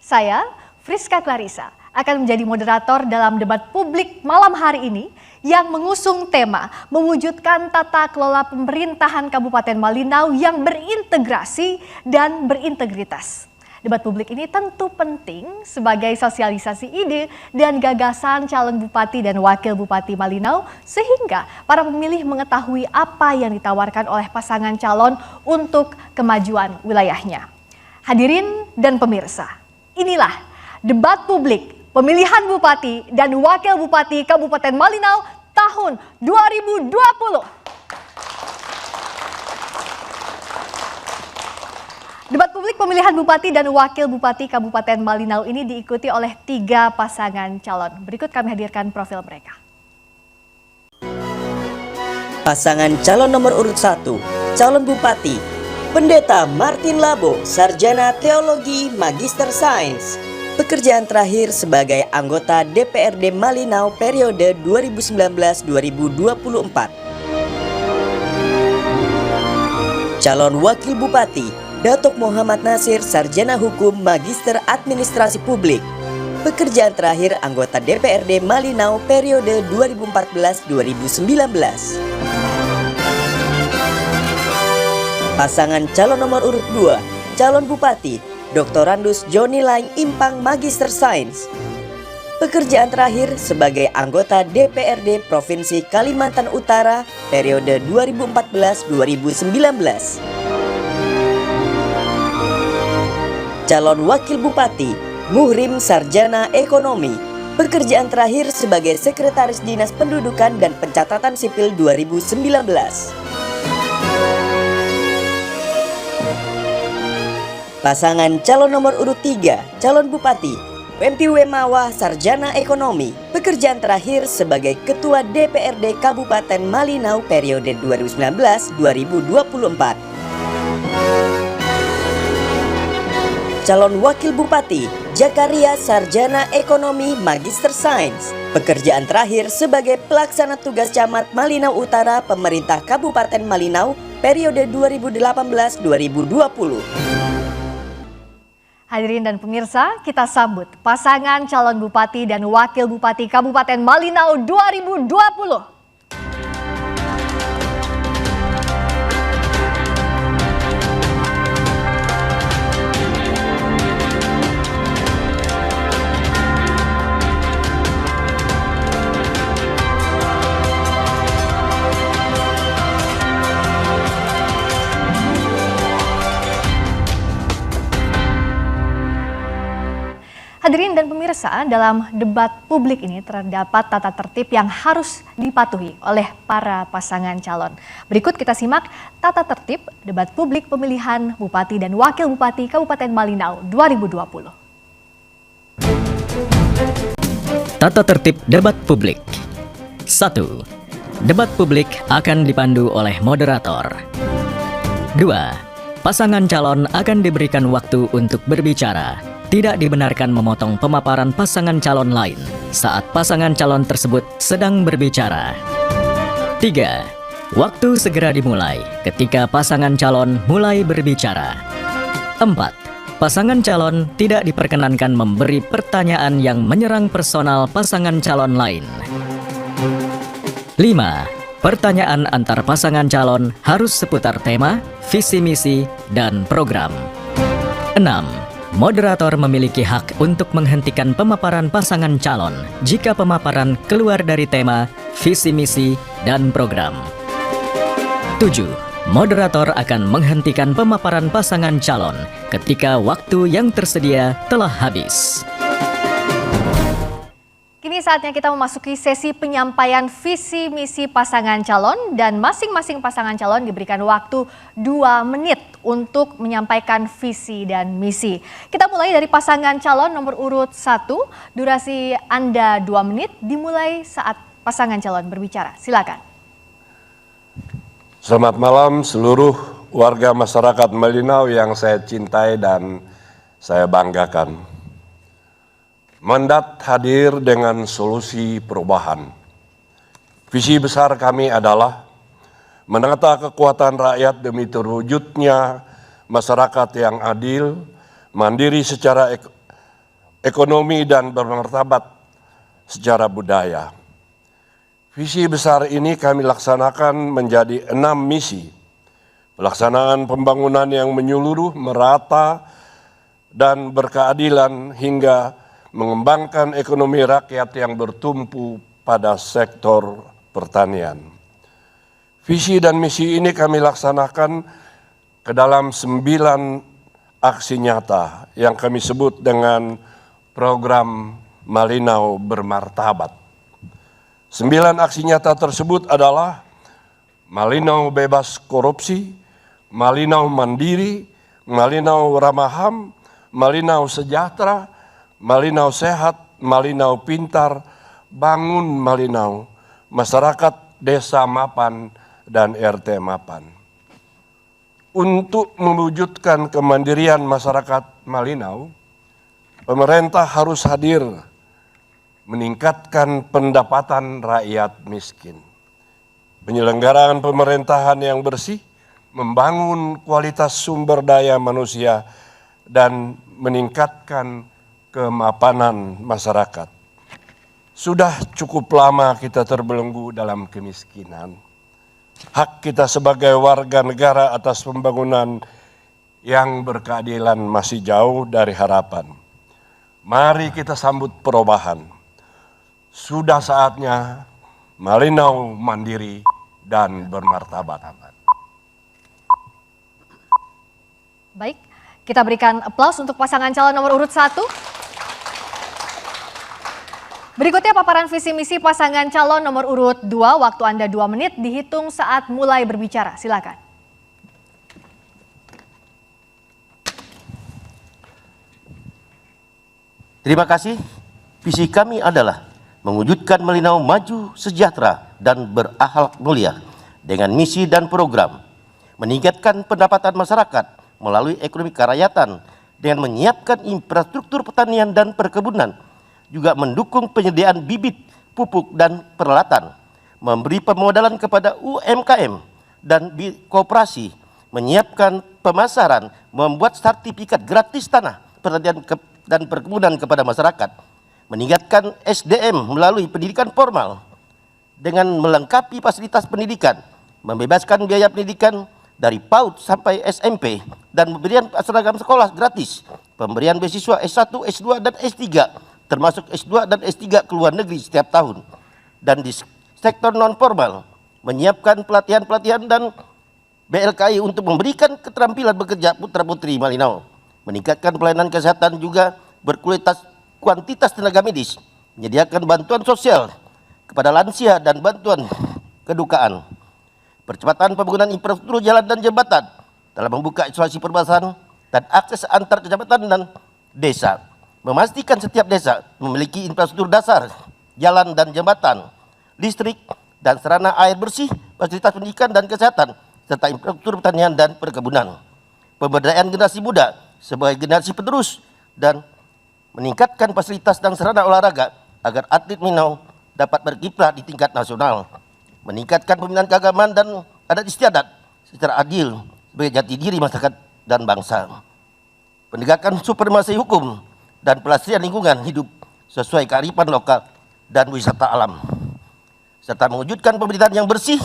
Saya, Friska Clarissa, akan menjadi moderator dalam debat publik malam hari ini yang mengusung tema mewujudkan tata kelola pemerintahan Kabupaten Malinau yang berintegrasi dan berintegritas. Debat publik ini tentu penting sebagai sosialisasi ide dan gagasan calon bupati dan wakil bupati Malinau sehingga para pemilih mengetahui apa yang ditawarkan oleh pasangan calon untuk kemajuan wilayahnya. Hadirin dan pemirsa, inilah debat publik pemilihan bupati dan wakil bupati Kabupaten Malinau tahun 2020. Debat publik pemilihan bupati dan wakil bupati Kabupaten Malinau ini diikuti oleh 3 pasangan calon. Berikut kami hadirkan profil mereka. Pasangan calon nomor urut 1, calon bupati, Pendeta Martin Labo, sarjana teologi, magister sains. Pekerjaan terakhir sebagai anggota DPRD Malinau periode 2019-2024. Calon wakil bupati, Datuk Muhammad Nasir, sarjana hukum, magister administrasi publik. Pekerjaan terakhir anggota DPRD Malinau periode 2014-2019. Pasangan calon nomor urut 2, calon bupati, Dr. Randus Joni Laing Impang, magister sains. Pekerjaan terakhir sebagai anggota DPRD Provinsi Kalimantan Utara periode 2014-2019. Calon wakil bupati, Muhrim, sarjana ekonomi. Pekerjaan terakhir sebagai sekretaris dinas pendudukan dan pencatatan sipil 2019. Pasangan calon nomor urut 3, calon bupati, Wempi Wemawa, sarjana ekonomi. Pekerjaan terakhir sebagai ketua DPRD Kabupaten Malinau periode 2019-2024. Calon wakil bupati, Jakaria, sarjana ekonomi, magister sains. Pekerjaan terakhir sebagai pelaksana tugas camat Malinau Utara pemerintah Kabupaten Malinau periode 2018-2020. Hadirin dan pemirsa, kita sambut pasangan calon bupati dan wakil bupati Kabupaten Malinau 2020. Hadirin dan pemirsa, dalam debat publik ini terdapat tata tertib yang harus dipatuhi oleh para pasangan calon. Berikut kita simak tata tertib debat publik pemilihan bupati dan wakil bupati Kabupaten Malinau 2020. Tata tertib debat publik. 1. Debat publik akan dipandu oleh moderator. 2. Pasangan calon akan diberikan waktu untuk berbicara. Tidak dibenarkan memotong pemaparan pasangan calon lain saat pasangan calon tersebut sedang berbicara. 3. Waktu segera dimulai ketika pasangan calon mulai berbicara. 4. Pasangan calon tidak diperkenankan memberi pertanyaan yang menyerang personal pasangan calon lain. 5. Pertanyaan antar pasangan calon harus seputar tema, visi misi, dan program. 6. Moderator memiliki hak untuk menghentikan pemaparan pasangan calon jika pemaparan keluar dari tema, visi misi, dan program. 7. Moderator akan menghentikan pemaparan pasangan calon ketika waktu yang tersedia telah habis. Kini saatnya kita memasuki sesi penyampaian visi misi pasangan calon dan masing-masing pasangan calon diberikan waktu 2 menit untuk menyampaikan visi dan misi. Kita mulai dari pasangan calon nomor urut 1, durasi Anda 2 menit dimulai saat pasangan calon berbicara. Silakan. Selamat malam seluruh warga masyarakat Malinau yang saya cintai dan saya banggakan. Mandat hadir dengan solusi perubahan. Visi besar kami adalah menata kekuatan rakyat demi terwujudnya masyarakat yang adil, mandiri secara ekonomi, dan bermartabat secara budaya. Visi besar ini kami laksanakan menjadi 6 misi. Pelaksanaan pembangunan yang menyeluruh, merata, dan berkeadilan hingga mengembangkan ekonomi rakyat yang bertumpu pada sektor pertanian. Visi dan misi ini kami laksanakan ke dalam 9 aksi nyata yang kami sebut dengan program Malinau Bermartabat. 9 aksi nyata tersebut adalah Malinau Bebas Korupsi, Malinau Mandiri, Malinau Ramah HAM, Malinau Sejahtera, Malinau Sehat, Malinau Pintar, Bangun Malinau, Masyarakat Desa Mapan, dan RT Mapan. Untuk mewujudkan kemandirian masyarakat Malinau, pemerintah harus hadir meningkatkan pendapatan rakyat miskin. Penyelenggaraan pemerintahan yang bersih, membangun kualitas sumber daya manusia, dan meningkatkan kemapanan masyarakat. Sudah cukup lama kita terbelenggu dalam kemiskinan. Hak kita sebagai warga negara atas pembangunan yang berkeadilan masih jauh dari harapan. Mari kita sambut perubahan. Sudah saatnya Malinau mandiri dan bermartabat. Baik, kita berikan aplaus untuk pasangan calon nomor urut 1. Berikutnya paparan visi misi pasangan calon nomor urut 2. Waktu Anda 2 menit dihitung saat mulai berbicara. Silakan. Terima kasih. Visi kami adalah mewujudkan Malinau maju, sejahtera, dan berakhlak mulia dengan misi dan program meningkatkan pendapatan masyarakat melalui ekonomi kerakyatan dengan menyiapkan infrastruktur pertanian dan perkebunan, juga mendukung penyediaan bibit, pupuk, dan peralatan, memberi pemodalan kepada UMKM dan koperasi, menyiapkan pemasaran, membuat sertifikat gratis tanah, pertanian dan perkebunan kepada masyarakat, meningkatkan SDM melalui pendidikan formal dengan melengkapi fasilitas pendidikan, membebaskan biaya pendidikan dari PAUD sampai SMP, dan pemberian seragam sekolah gratis, pemberian beasiswa S1, S2, dan S3, termasuk S2 dan S3 ke luar negeri setiap tahun. Dan di sektor non-formal, menyiapkan pelatihan-pelatihan dan BLKI untuk memberikan keterampilan bekerja putra-putri Malinau, meningkatkan pelayanan kesehatan juga berkualitas kuantitas tenaga medis, menyediakan bantuan sosial kepada lansia dan bantuan kedukaan, percepatan pembangunan infrastruktur jalan dan jembatan dalam membuka isolasi perbatasan dan akses antar kecamatan dan desa, memastikan setiap desa memiliki infrastruktur dasar, jalan dan jembatan, listrik dan sarana air bersih, fasilitas pendidikan dan kesehatan, serta infrastruktur pertanian dan perkebunan, pemberdayaan generasi muda sebagai generasi penerus, dan meningkatkan fasilitas dan sarana olahraga agar atlet Malinau dapat berkiprah di tingkat nasional, meningkatkan pembinaan keagamaan dan adat istiadat secara adil sebagai jati diri masyarakat dan bangsa, penegakan supremasi hukum dan pelestarian lingkungan hidup sesuai kearifan lokal dan wisata alam, serta mewujudkan pemerintahan yang bersih,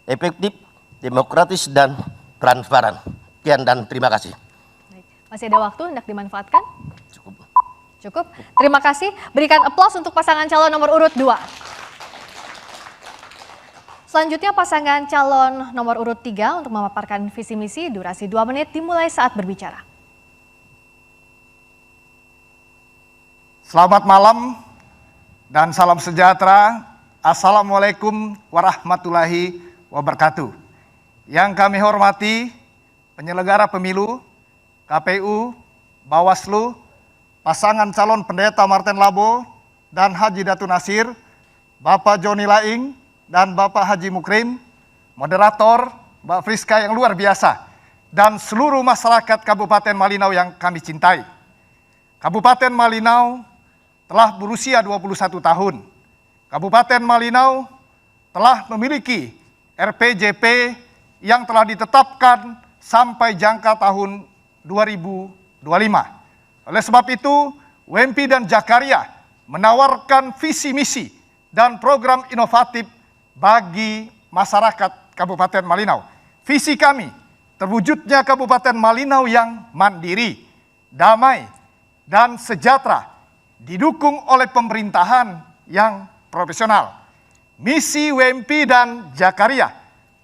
efektif, demokratis, dan transparan. Sekian dan terima kasih. Masih ada waktu, hendak dimanfaatkan? Cukup. Terima kasih. Berikan aplaus untuk pasangan calon nomor urut 2. Selanjutnya pasangan calon nomor urut 3 untuk memaparkan visi misi, durasi 2 menit dimulai saat berbicara. Selamat malam dan salam sejahtera. Assalamualaikum warahmatullahi wabarakatuh. Yang kami hormati penyelenggara pemilu, KPU, Bawaslu, pasangan calon pendeta Martin Labo dan Haji Datu Nasir, Bapak Johnny Laing dan Bapak Haji Mukrim, moderator Mbak Friska yang luar biasa, dan seluruh masyarakat Kabupaten Malinau yang kami cintai. Kabupaten Malinau telah berusia 21 tahun. Kabupaten Malinau telah memiliki RPJP yang telah ditetapkan sampai jangka tahun 2025. Oleh sebab itu, Wempi dan Jakaria menawarkan visi misi dan program inovatif bagi masyarakat Kabupaten Malinau. Visi kami, terwujudnya Kabupaten Malinau yang mandiri, damai, dan sejahtera, didukung oleh pemerintahan yang profesional. Misi Wempi dan Jakaria,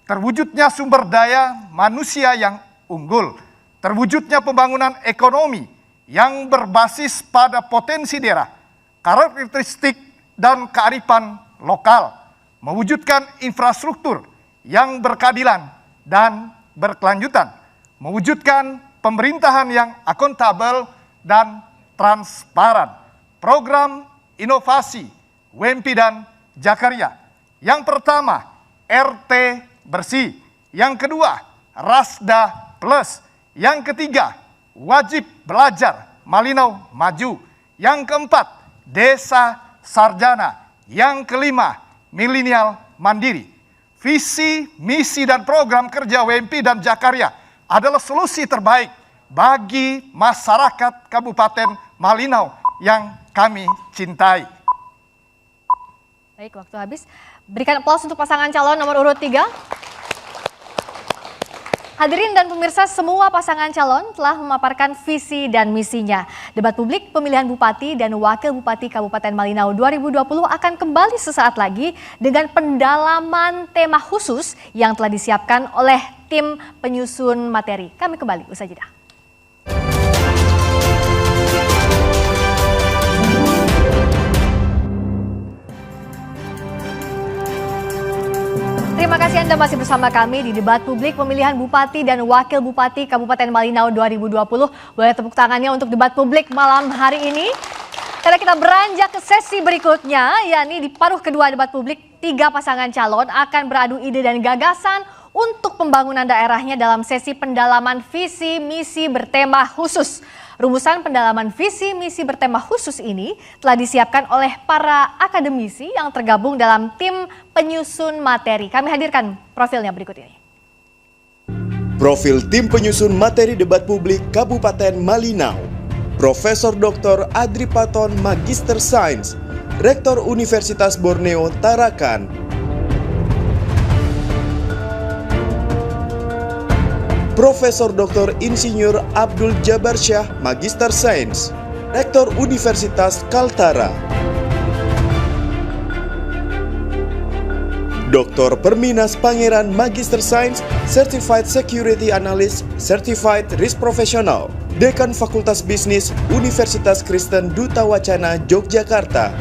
terwujudnya sumber daya manusia yang unggul, terwujudnya pembangunan ekonomi yang berbasis pada potensi daerah, karakteristik dan kearifan lokal, mewujudkan infrastruktur yang berkeadilan dan berkelanjutan, mewujudkan pemerintahan yang akuntabel dan transparan. Program inovasi Wempi dan Jakaria. Yang pertama, RT bersih. Yang kedua, Rasda Plus. Yang ketiga, wajib belajar Malinau maju. Yang keempat, Desa Sarjana. Yang kelima, milenial mandiri. Visi, misi, dan program kerja Wempi dan Jakaria adalah solusi terbaik bagi masyarakat Kabupaten Malinau yang kami cintai. Baik, waktu habis. Berikan aplaus untuk pasangan calon nomor urut 3. Hadirin dan pemirsa, semua pasangan calon telah memaparkan visi dan misinya. Debat publik pemilihan Bupati dan Wakil Bupati Kabupaten Malinau 2020 akan kembali sesaat lagi dengan pendalaman tema khusus yang telah disiapkan oleh tim penyusun materi. Kami kembali usai jeda. Terima kasih Anda masih bersama kami di debat publik pemilihan Bupati dan Wakil Bupati Kabupaten Malinau 2020. Boleh tepuk tangannya untuk debat publik malam hari ini. Karena kita beranjak ke sesi berikutnya, yakni di paruh kedua debat publik, 3 pasangan calon akan beradu ide dan gagasan untuk pembangunan daerahnya dalam sesi pendalaman visi misi bertema khusus. Rumusan pendalaman visi misi bertema khusus ini telah disiapkan oleh para akademisi yang tergabung dalam tim penyusun materi. Kami hadirkan profilnya berikut ini. Profil tim penyusun materi debat publik Kabupaten Malinau. Profesor Dr. Adri Paton, Magister Sains, Rektor Universitas Borneo Tarakan. Profesor Dr. Insinyur Abdul Jabar Syah, Magister Sains, Rektor Universitas Kaltara. Dr. Perminas Pangeran, Magister Sains, Certified Security Analyst, Certified Risk Professional, Dekan Fakultas Bisnis, Universitas Kristen Duta Wacana, Yogyakarta.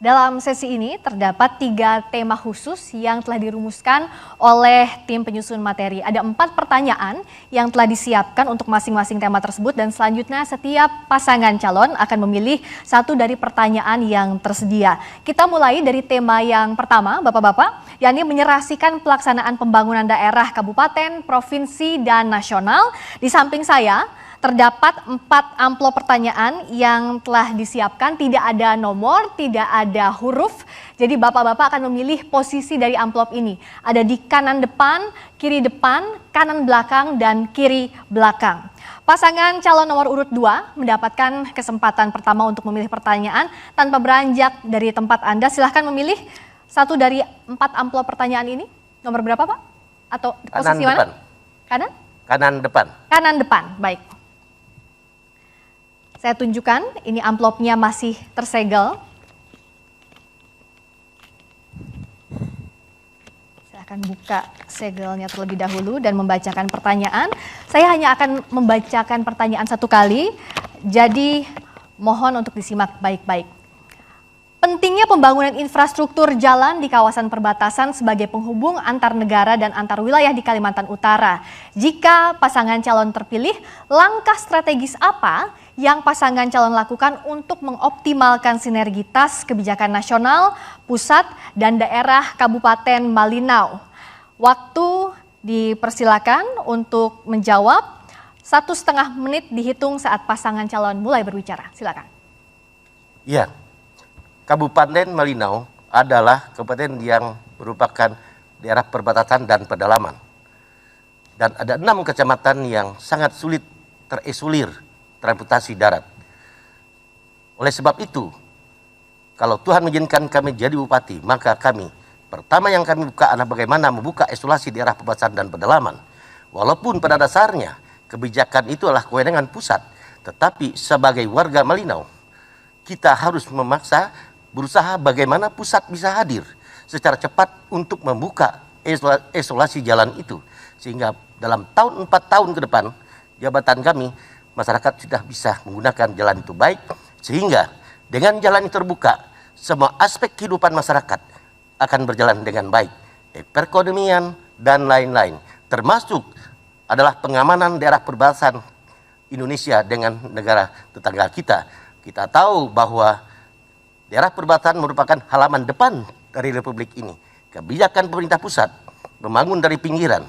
Dalam sesi ini terdapat 3 tema khusus yang telah dirumuskan oleh tim penyusun materi. Ada 4 pertanyaan yang telah disiapkan untuk masing-masing tema tersebut dan selanjutnya setiap pasangan calon akan memilih satu dari pertanyaan yang tersedia. Kita mulai dari tema yang pertama, Bapak-Bapak, yakni menyerasikan pelaksanaan pembangunan daerah, kabupaten, provinsi, dan nasional. Di samping saya terdapat 4 amplop pertanyaan yang telah disiapkan, tidak ada nomor, tidak ada huruf. Jadi Bapak-Bapak akan memilih posisi dari amplop ini. Ada di kanan depan, kanan belakang, dan kiri belakang. Pasangan calon nomor urut 2 mendapatkan kesempatan pertama untuk memilih pertanyaan tanpa beranjak dari tempat Anda. Silahkan memilih satu dari 4 amplop pertanyaan ini. Nomor berapa Pak? Atau posisi kanan mana? Depan. Kanan? Kanan depan. Kanan depan, baik. Saya tunjukkan, ini amplopnya masih tersegel. Saya akan buka segelnya terlebih dahulu dan membacakan pertanyaan. Saya hanya akan membacakan pertanyaan satu kali, jadi mohon untuk disimak baik-baik. Pentingnya pembangunan infrastruktur jalan di kawasan perbatasan sebagai penghubung antar negara dan antar wilayah di Kalimantan Utara. Jika pasangan calon terpilih, langkah strategis apa yang pasangan calon lakukan untuk mengoptimalkan sinergitas kebijakan nasional, pusat, dan daerah Kabupaten Malinau? Waktu dipersilakan untuk menjawab. 1,5 menit dihitung saat pasangan calon mulai berbicara. Silakan. Ya, Kabupaten Malinau adalah kabupaten yang merupakan daerah perbatasan dan pedalaman. Dan ada 6 kecamatan yang sangat sulit terisolir transportasi darat. Oleh sebab itu, kalau Tuhan mengizinkan kami jadi bupati, maka pertama yang kami buka adalah bagaimana membuka isolasi daerah perbatasan dan pedalaman. Walaupun pada dasarnya kebijakan itu adalah kewenangan pusat, tetapi sebagai warga Malinau, kita harus berusaha bagaimana pusat bisa hadir secara cepat untuk membuka isolasi jalan itu. Sehingga dalam 4 tahun ke depan, jabatan kami, masyarakat sudah bisa menggunakan jalan itu baik, sehingga dengan jalan itu terbuka, semua aspek kehidupan masyarakat akan berjalan dengan baik. Perekonomian dan lain-lain. Termasuk adalah pengamanan daerah perbatasan Indonesia dengan negara tetangga kita. Kita tahu bahwa daerah perbatasan merupakan halaman depan dari Republik ini. Kebijakan pemerintah pusat membangun dari pinggiran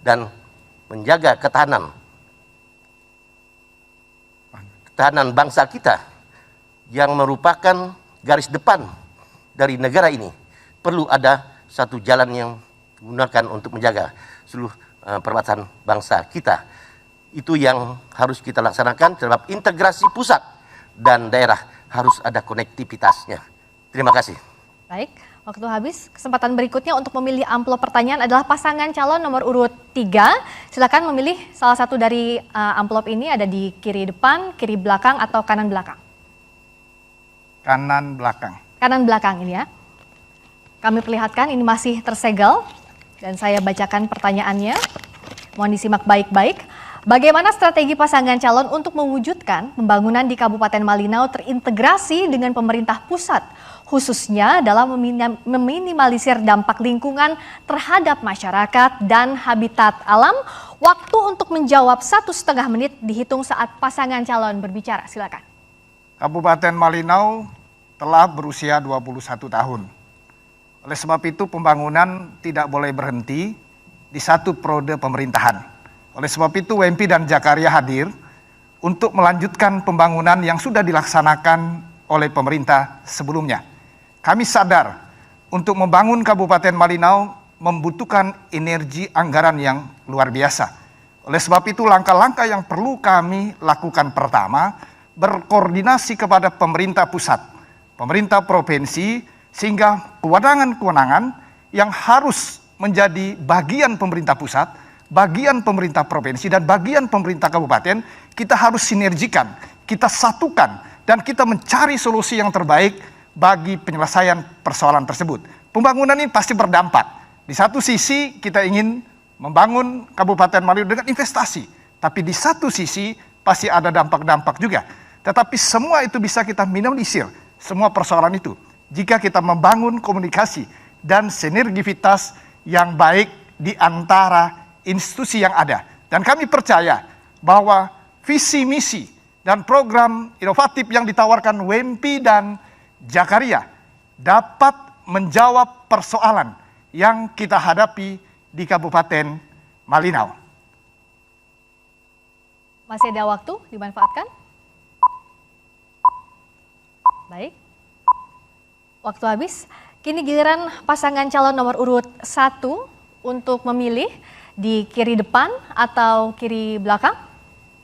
dan menjaga ketahanan bangsa kita yang merupakan garis depan dari negara ini. Perlu ada satu jalan yang digunakan untuk menjaga seluruh perbatasan bangsa kita. Itu yang harus kita laksanakan, sebab integrasi pusat dan daerah harus ada konektivitasnya. Terima kasih. Baik, waktu habis. Kesempatan berikutnya untuk memilih amplop pertanyaan adalah pasangan calon nomor urut 3. Silakan memilih salah satu dari amplop ini, ada di kiri depan, kiri belakang, atau kanan belakang. Kanan belakang. Kanan belakang ini ya. Kami perlihatkan ini masih tersegel dan saya bacakan pertanyaannya. Mohon disimak baik-baik. Bagaimana strategi pasangan calon untuk mewujudkan pembangunan di Kabupaten Malinau terintegrasi dengan pemerintah pusat, khususnya dalam meminimalisir dampak lingkungan terhadap masyarakat dan habitat alam? Waktu untuk menjawab 1,5 menit dihitung saat pasangan calon berbicara. Silakan. Kabupaten Malinau telah berusia 21 tahun. Oleh sebab itu pembangunan tidak boleh berhenti di satu periode pemerintahan. Oleh sebab itu WMP dan Jakaria hadir untuk melanjutkan pembangunan yang sudah dilaksanakan oleh pemerintah sebelumnya. Kami sadar untuk membangun Kabupaten Malinau membutuhkan energi anggaran yang luar biasa. Oleh sebab itu langkah-langkah yang perlu kami lakukan pertama, berkoordinasi kepada pemerintah pusat, pemerintah provinsi, sehingga kewenangan-kewenangan yang harus menjadi bagian pemerintah pusat, bagian pemerintah provinsi, dan bagian pemerintah kabupaten, kita harus sinergikan, kita satukan, dan kita mencari solusi yang terbaik bagi penyelesaian persoalan tersebut. Pembangunan ini pasti berdampak. Di satu sisi kita ingin membangun Kabupaten Malinau dengan investasi, tapi di satu sisi pasti ada dampak-dampak juga. Tetapi semua itu bisa kita minimalisir, semua persoalan itu, jika kita membangun komunikasi dan sinergivitas yang baik di antara institusi yang ada. Dan kami percaya bahwa visi misi dan program inovatif yang ditawarkan WMP dan Jakaria dapat menjawab persoalan yang kita hadapi di Kabupaten Malinau. Masih ada waktu, dimanfaatkan? Baik. Waktu habis. Kini giliran pasangan calon nomor urut 1 untuk memilih di kiri depan atau kiri belakang?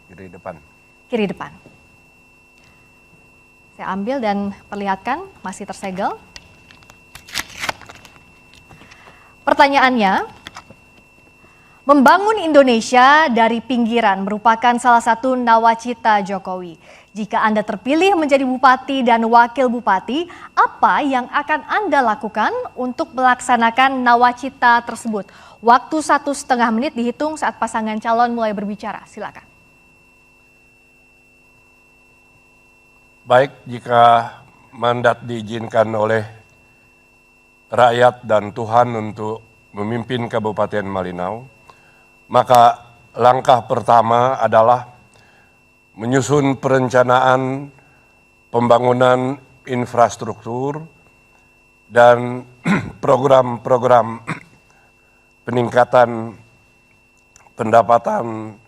Kiri depan. Kiri depan. Saya ambil dan perlihatkan, masih tersegel. Pertanyaannya, membangun Indonesia dari pinggiran merupakan salah satu nawacita Jokowi. Jika Anda terpilih menjadi bupati dan wakil bupati, apa yang akan Anda lakukan untuk melaksanakan nawacita tersebut? Waktu 1,5 menit dihitung saat pasangan calon mulai berbicara. Silakan. Baik, jika mandat diizinkan oleh rakyat dan Tuhan untuk memimpin Kabupaten Malinau, maka langkah pertama adalah menyusun perencanaan pembangunan infrastruktur dan program-program peningkatan pendapatan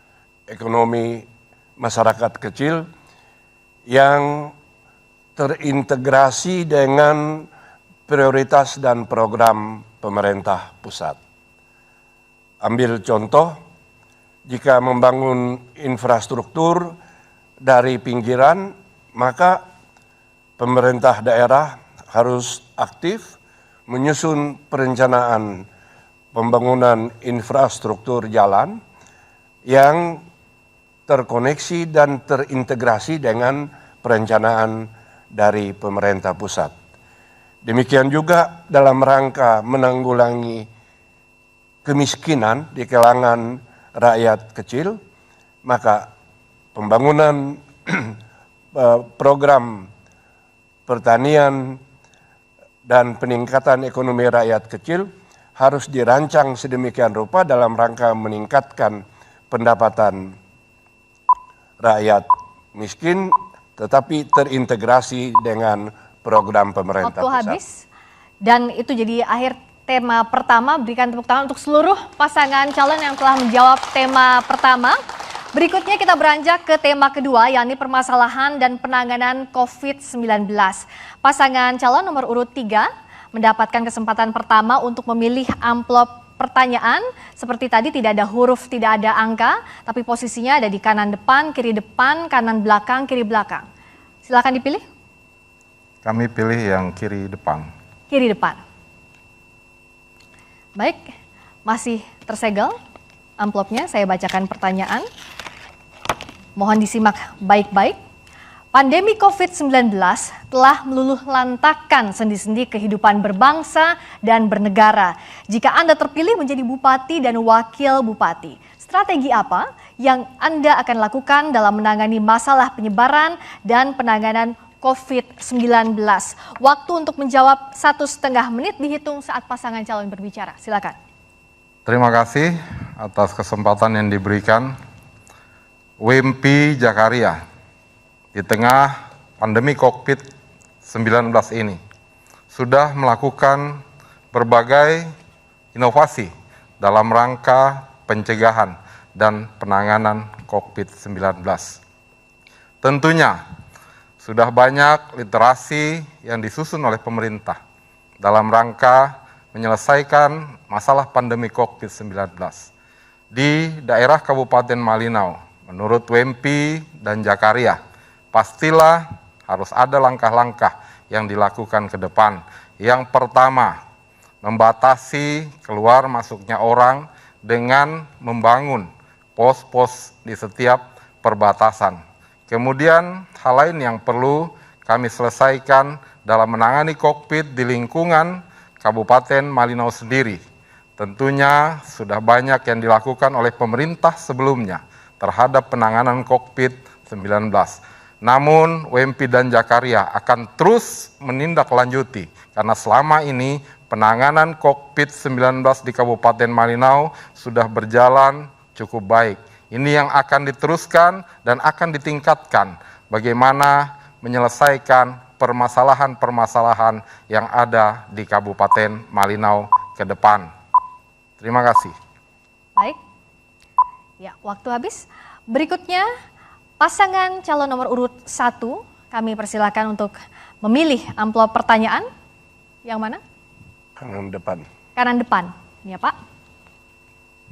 ekonomi masyarakat kecil yang terintegrasi dengan prioritas dan program pemerintah pusat. Ambil contoh, jika membangun infrastruktur dari pinggiran, maka pemerintah daerah harus aktif menyusun perencanaan pembangunan infrastruktur jalan yang terkoneksi dan terintegrasi dengan perencanaan dari pemerintah pusat. Demikian juga dalam rangka menanggulangi kemiskinan di kalangan rakyat kecil, maka pembangunan program pertanian dan peningkatan ekonomi rakyat kecil harus dirancang sedemikian rupa dalam rangka meningkatkan pendapatan rakyat miskin, tetapi terintegrasi dengan program pemerintah Waktu pusat. habis, dan itu jadi akhir tema pertama. Berikan tepuk tangan untuk seluruh pasangan calon yang telah menjawab tema pertama. Berikutnya kita beranjak ke tema kedua, yakni permasalahan dan penanganan COVID-19. Pasangan calon nomor urut 3 mendapatkan kesempatan pertama untuk memilih amplop pertanyaan. Seperti tadi, tidak ada huruf, tidak ada angka, tapi posisinya ada di kanan depan, kanan belakang, kiri belakang. Silakan dipilih. Kami pilih yang kiri depan. Kiri depan. Baik, masih tersegel amplopnya. Saya bacakan pertanyaan. Mohon disimak baik-baik. Pandemi COVID-19 telah meluluh lantakkan sendi-sendi kehidupan berbangsa dan bernegara. Jika Anda terpilih menjadi bupati dan wakil bupati, strategi apa yang Anda akan lakukan dalam menangani masalah penyebaran dan penanganan COVID-19? Waktu untuk menjawab 1,5 menit dihitung saat pasangan calon berbicara. Silakan. Terima kasih atas kesempatan yang diberikan. Wempi Jakaria, di tengah pandemi COVID-19 ini, sudah melakukan berbagai inovasi dalam rangka pencegahan dan penanganan COVID-19. Tentunya, sudah banyak literasi yang disusun oleh pemerintah dalam rangka menyelesaikan masalah pandemi COVID-19. Di daerah Kabupaten Malinau, menurut Wempi dan Jakaria, pastilah harus ada langkah-langkah yang dilakukan ke depan. Yang pertama, membatasi keluar masuknya orang dengan membangun pos-pos di setiap perbatasan. Kemudian hal lain yang perlu kami selesaikan dalam menangani COVID di lingkungan Kabupaten Malinau sendiri. Tentunya sudah banyak yang dilakukan oleh pemerintah sebelumnya terhadap penanganan COVID-19. Namun Wempi dan Jakaria akan terus menindaklanjuti karena selama ini penanganan COVID-19 di Kabupaten Malinau sudah berjalan cukup baik. Ini yang akan diteruskan dan akan ditingkatkan bagaimana menyelesaikan permasalahan-permasalahan yang ada di Kabupaten Malinau ke depan. Terima kasih. Baik. Ya, waktu habis. Berikutnya, pasangan calon nomor urut 1, kami persilakan untuk memilih amplop pertanyaan. Yang mana? Kanan depan. Kanan depan, ya Pak.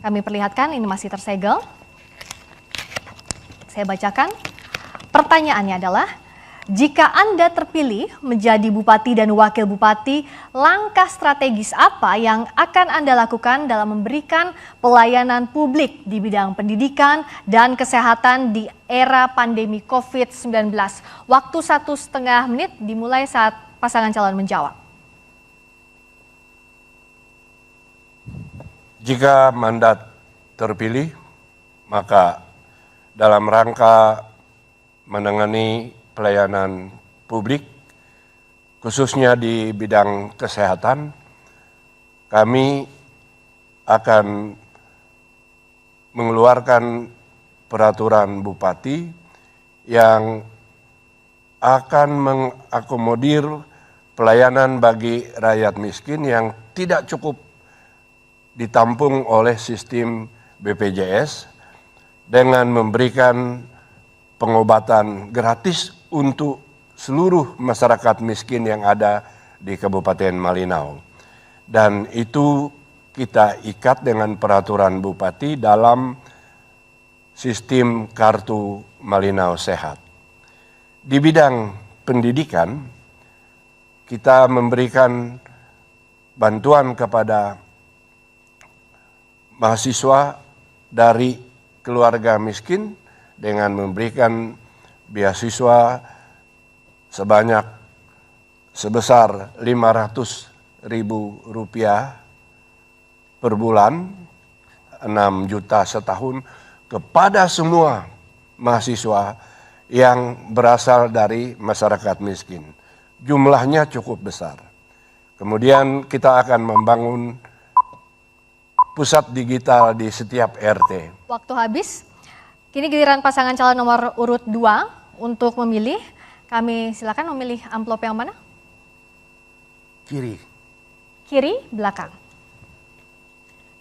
Kami perlihatkan, ini masih tersegel. Saya bacakan. Pertanyaannya adalah, jika Anda terpilih menjadi bupati dan wakil bupati, langkah strategis apa yang akan Anda lakukan dalam memberikan pelayanan publik di bidang pendidikan dan kesehatan di era pandemi COVID-19? Waktu 1,5 menit dimulai saat pasangan calon menjawab. Jika mandat terpilih, maka dalam rangka menangani pelayanan publik, khususnya di bidang kesehatan, kami akan mengeluarkan peraturan bupati yang akan mengakomodir pelayanan bagi rakyat miskin yang tidak cukup ditampung oleh sistem BPJS dengan memberikan pengobatan gratis untuk seluruh masyarakat miskin yang ada di Kabupaten Malinau. Dan itu kita ikat dengan peraturan bupati dalam sistem Kartu Malinau Sehat. Di bidang pendidikan, kita memberikan bantuan kepada mahasiswa dari keluarga miskin dengan memberikan beasiswa sebesar Rp500.000 per bulan, 6 juta setahun kepada semua mahasiswa yang berasal dari masyarakat miskin. Jumlahnya cukup besar. Kemudian kita akan membangun pusat digital di setiap RT. Waktu habis. Kini giliran pasangan calon nomor urut 2 untuk memilih. Kami silakan memilih amplop yang mana? Kiri. Kiri, belakang.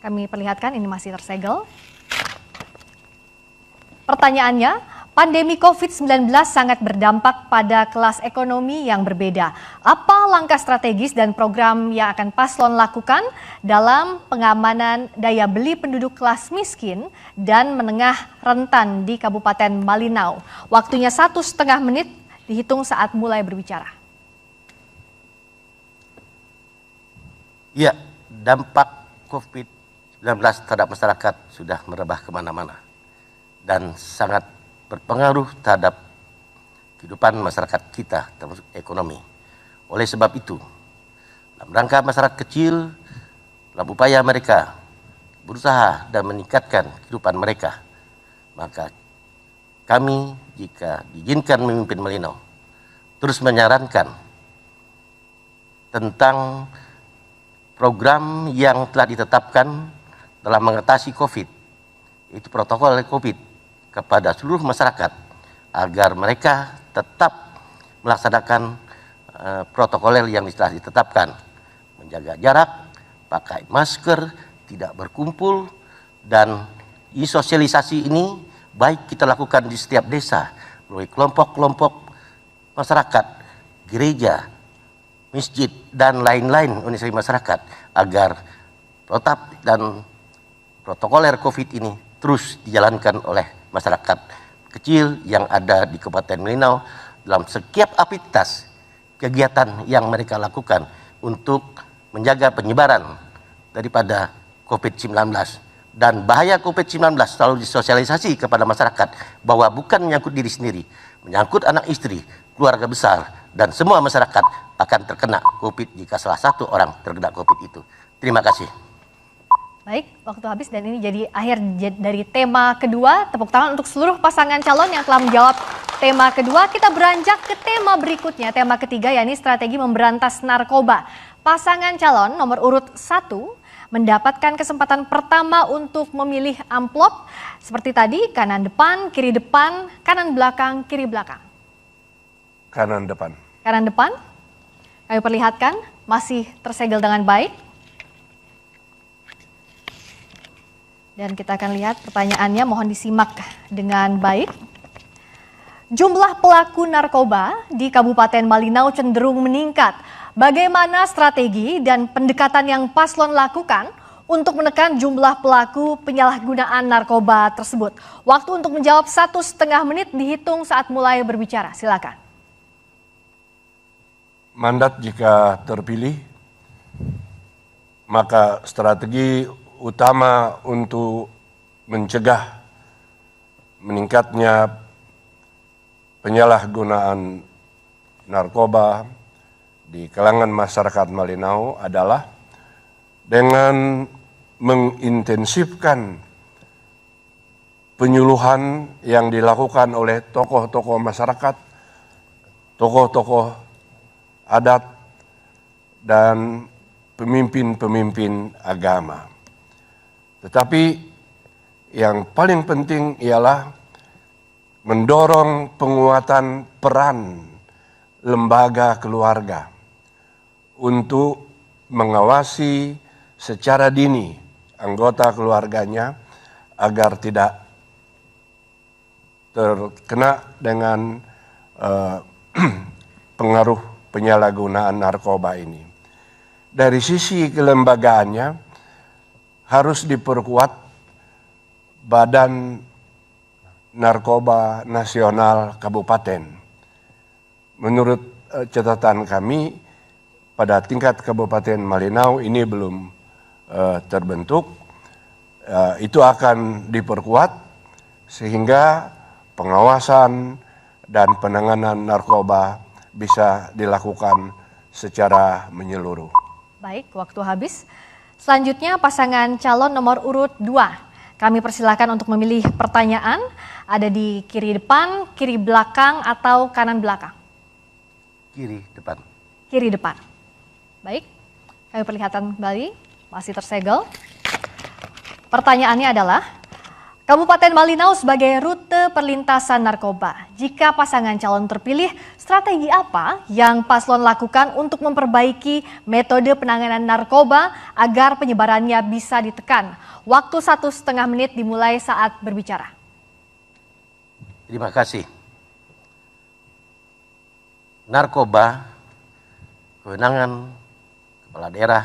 Kami perlihatkan ini masih tersegel. Pertanyaannya, pandemi COVID-19 sangat berdampak pada kelas ekonomi yang berbeda. Apa langkah strategis dan program yang akan paslon lakukan dalam pengamanan daya beli penduduk kelas miskin dan menengah rentan di Kabupaten Malinau? Waktunya 1,5 menit dihitung saat mulai berbicara. Ya, dampak COVID-19 terhadap masyarakat sudah merebah kemana-mana dan sangat berpengaruh terhadap kehidupan masyarakat kita, termasuk ekonomi. Oleh sebab itu, dalam rangka masyarakat kecil, dalam upaya mereka berusaha dan meningkatkan kehidupan mereka, maka kami, jika diizinkan memimpin Malinau, terus menyarankan tentang program yang telah ditetapkan dalam mengatasi COVID, yaitu protokol COVID, kepada seluruh masyarakat agar mereka tetap melaksanakan protokoler yang telah ditetapkan, menjaga jarak, pakai masker, tidak berkumpul, dan sosialisasi ini baik kita lakukan di setiap desa melalui kelompok-kelompok masyarakat, gereja, masjid, dan lain-lain organisasi masyarakat agar protap dan protokoler COVID ini terus dijalankan oleh masyarakat kecil yang ada di Kabupaten Malinau dalam setiap aktivitas kegiatan yang mereka lakukan untuk menjaga penyebaran daripada COVID-19. Dan bahaya COVID-19 selalu disosialisasi kepada masyarakat bahwa bukan menyangkut diri sendiri, menyangkut anak istri, keluarga besar, dan semua masyarakat akan terkena COVID jika salah satu orang terkena COVID itu. Terima kasih. Baik, waktu habis dan ini jadi akhir dari tema kedua. Tepuk tangan untuk seluruh pasangan calon yang telah menjawab tema kedua. Kita beranjak ke tema berikutnya, tema ketiga, yakni strategi memberantas narkoba. Pasangan calon nomor urut 1 mendapatkan kesempatan pertama untuk memilih amplop. Seperti tadi, kanan depan, kiri depan, kanan belakang, kiri belakang. Kanan depan. Kanan depan, kami perlihatkan masih tersegel dengan baik. Dan kita akan lihat pertanyaannya, mohon disimak dengan baik. Jumlah pelaku narkoba di Kabupaten Malinau cenderung meningkat. Bagaimana strategi dan pendekatan yang paslon lakukan untuk menekan jumlah pelaku penyalahgunaan narkoba tersebut? Waktu untuk menjawab 1,5 menit dihitung saat mulai berbicara. Silakan. Mandat jika terpilih, maka strategi utama untuk mencegah meningkatnya penyalahgunaan narkoba di kalangan masyarakat Malinau adalah dengan mengintensifkan penyuluhan yang dilakukan oleh tokoh-tokoh masyarakat, tokoh-tokoh adat, dan pemimpin-pemimpin agama. Tetapi yang paling penting ialah mendorong penguatan peran lembaga keluarga untuk mengawasi secara dini anggota keluarganya agar tidak terkena dengan pengaruh penyalahgunaan narkoba ini. Dari sisi kelembagaannya harus diperkuat badan narkoba nasional kabupaten. Menurut catatan kami, pada tingkat Kabupaten Malinau ini belum terbentuk. Itu akan diperkuat sehingga pengawasan dan penanganan narkoba bisa dilakukan secara menyeluruh. Baik, waktu habis. Selanjutnya pasangan calon nomor urut 2. Kami persilakan untuk memilih pertanyaan. Ada di kiri depan, kiri belakang, atau kanan belakang? Kiri depan. Kiri depan. Baik, kami perlihatkan kembali, masih tersegel. Pertanyaannya adalah, Kabupaten Malinau sebagai rute perlintasan narkoba. Jika pasangan calon terpilih, strategi apa yang paslon lakukan untuk memperbaiki metode penanganan narkoba agar penyebarannya bisa ditekan? Waktu 1,5 menit dimulai saat berbicara. Terima kasih. Narkoba, kewenangan kepala daerah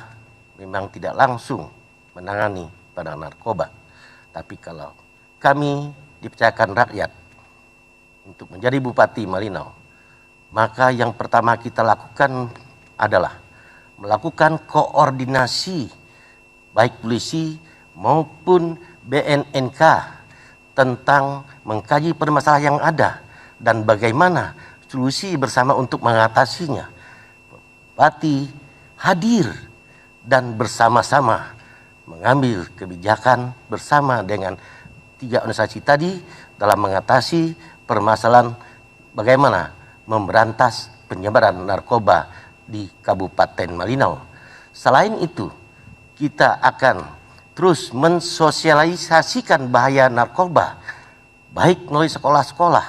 memang tidak langsung menangani pada narkoba. Tapi kalau kami dipercayakan rakyat untuk menjadi Bupati Malinau, maka yang pertama kita lakukan adalah melakukan koordinasi baik polisi maupun BNNK tentang mengkaji permasalahan yang ada dan bagaimana solusi bersama untuk mengatasinya. Bupati hadir dan bersama-sama mengambil kebijakan bersama dengan 3 organisasi tadi dalam mengatasi permasalahan bagaimana memberantas penyebaran narkoba di Kabupaten Malinau. Selain itu, kita akan terus mensosialisasikan bahaya narkoba, baik melalui sekolah-sekolah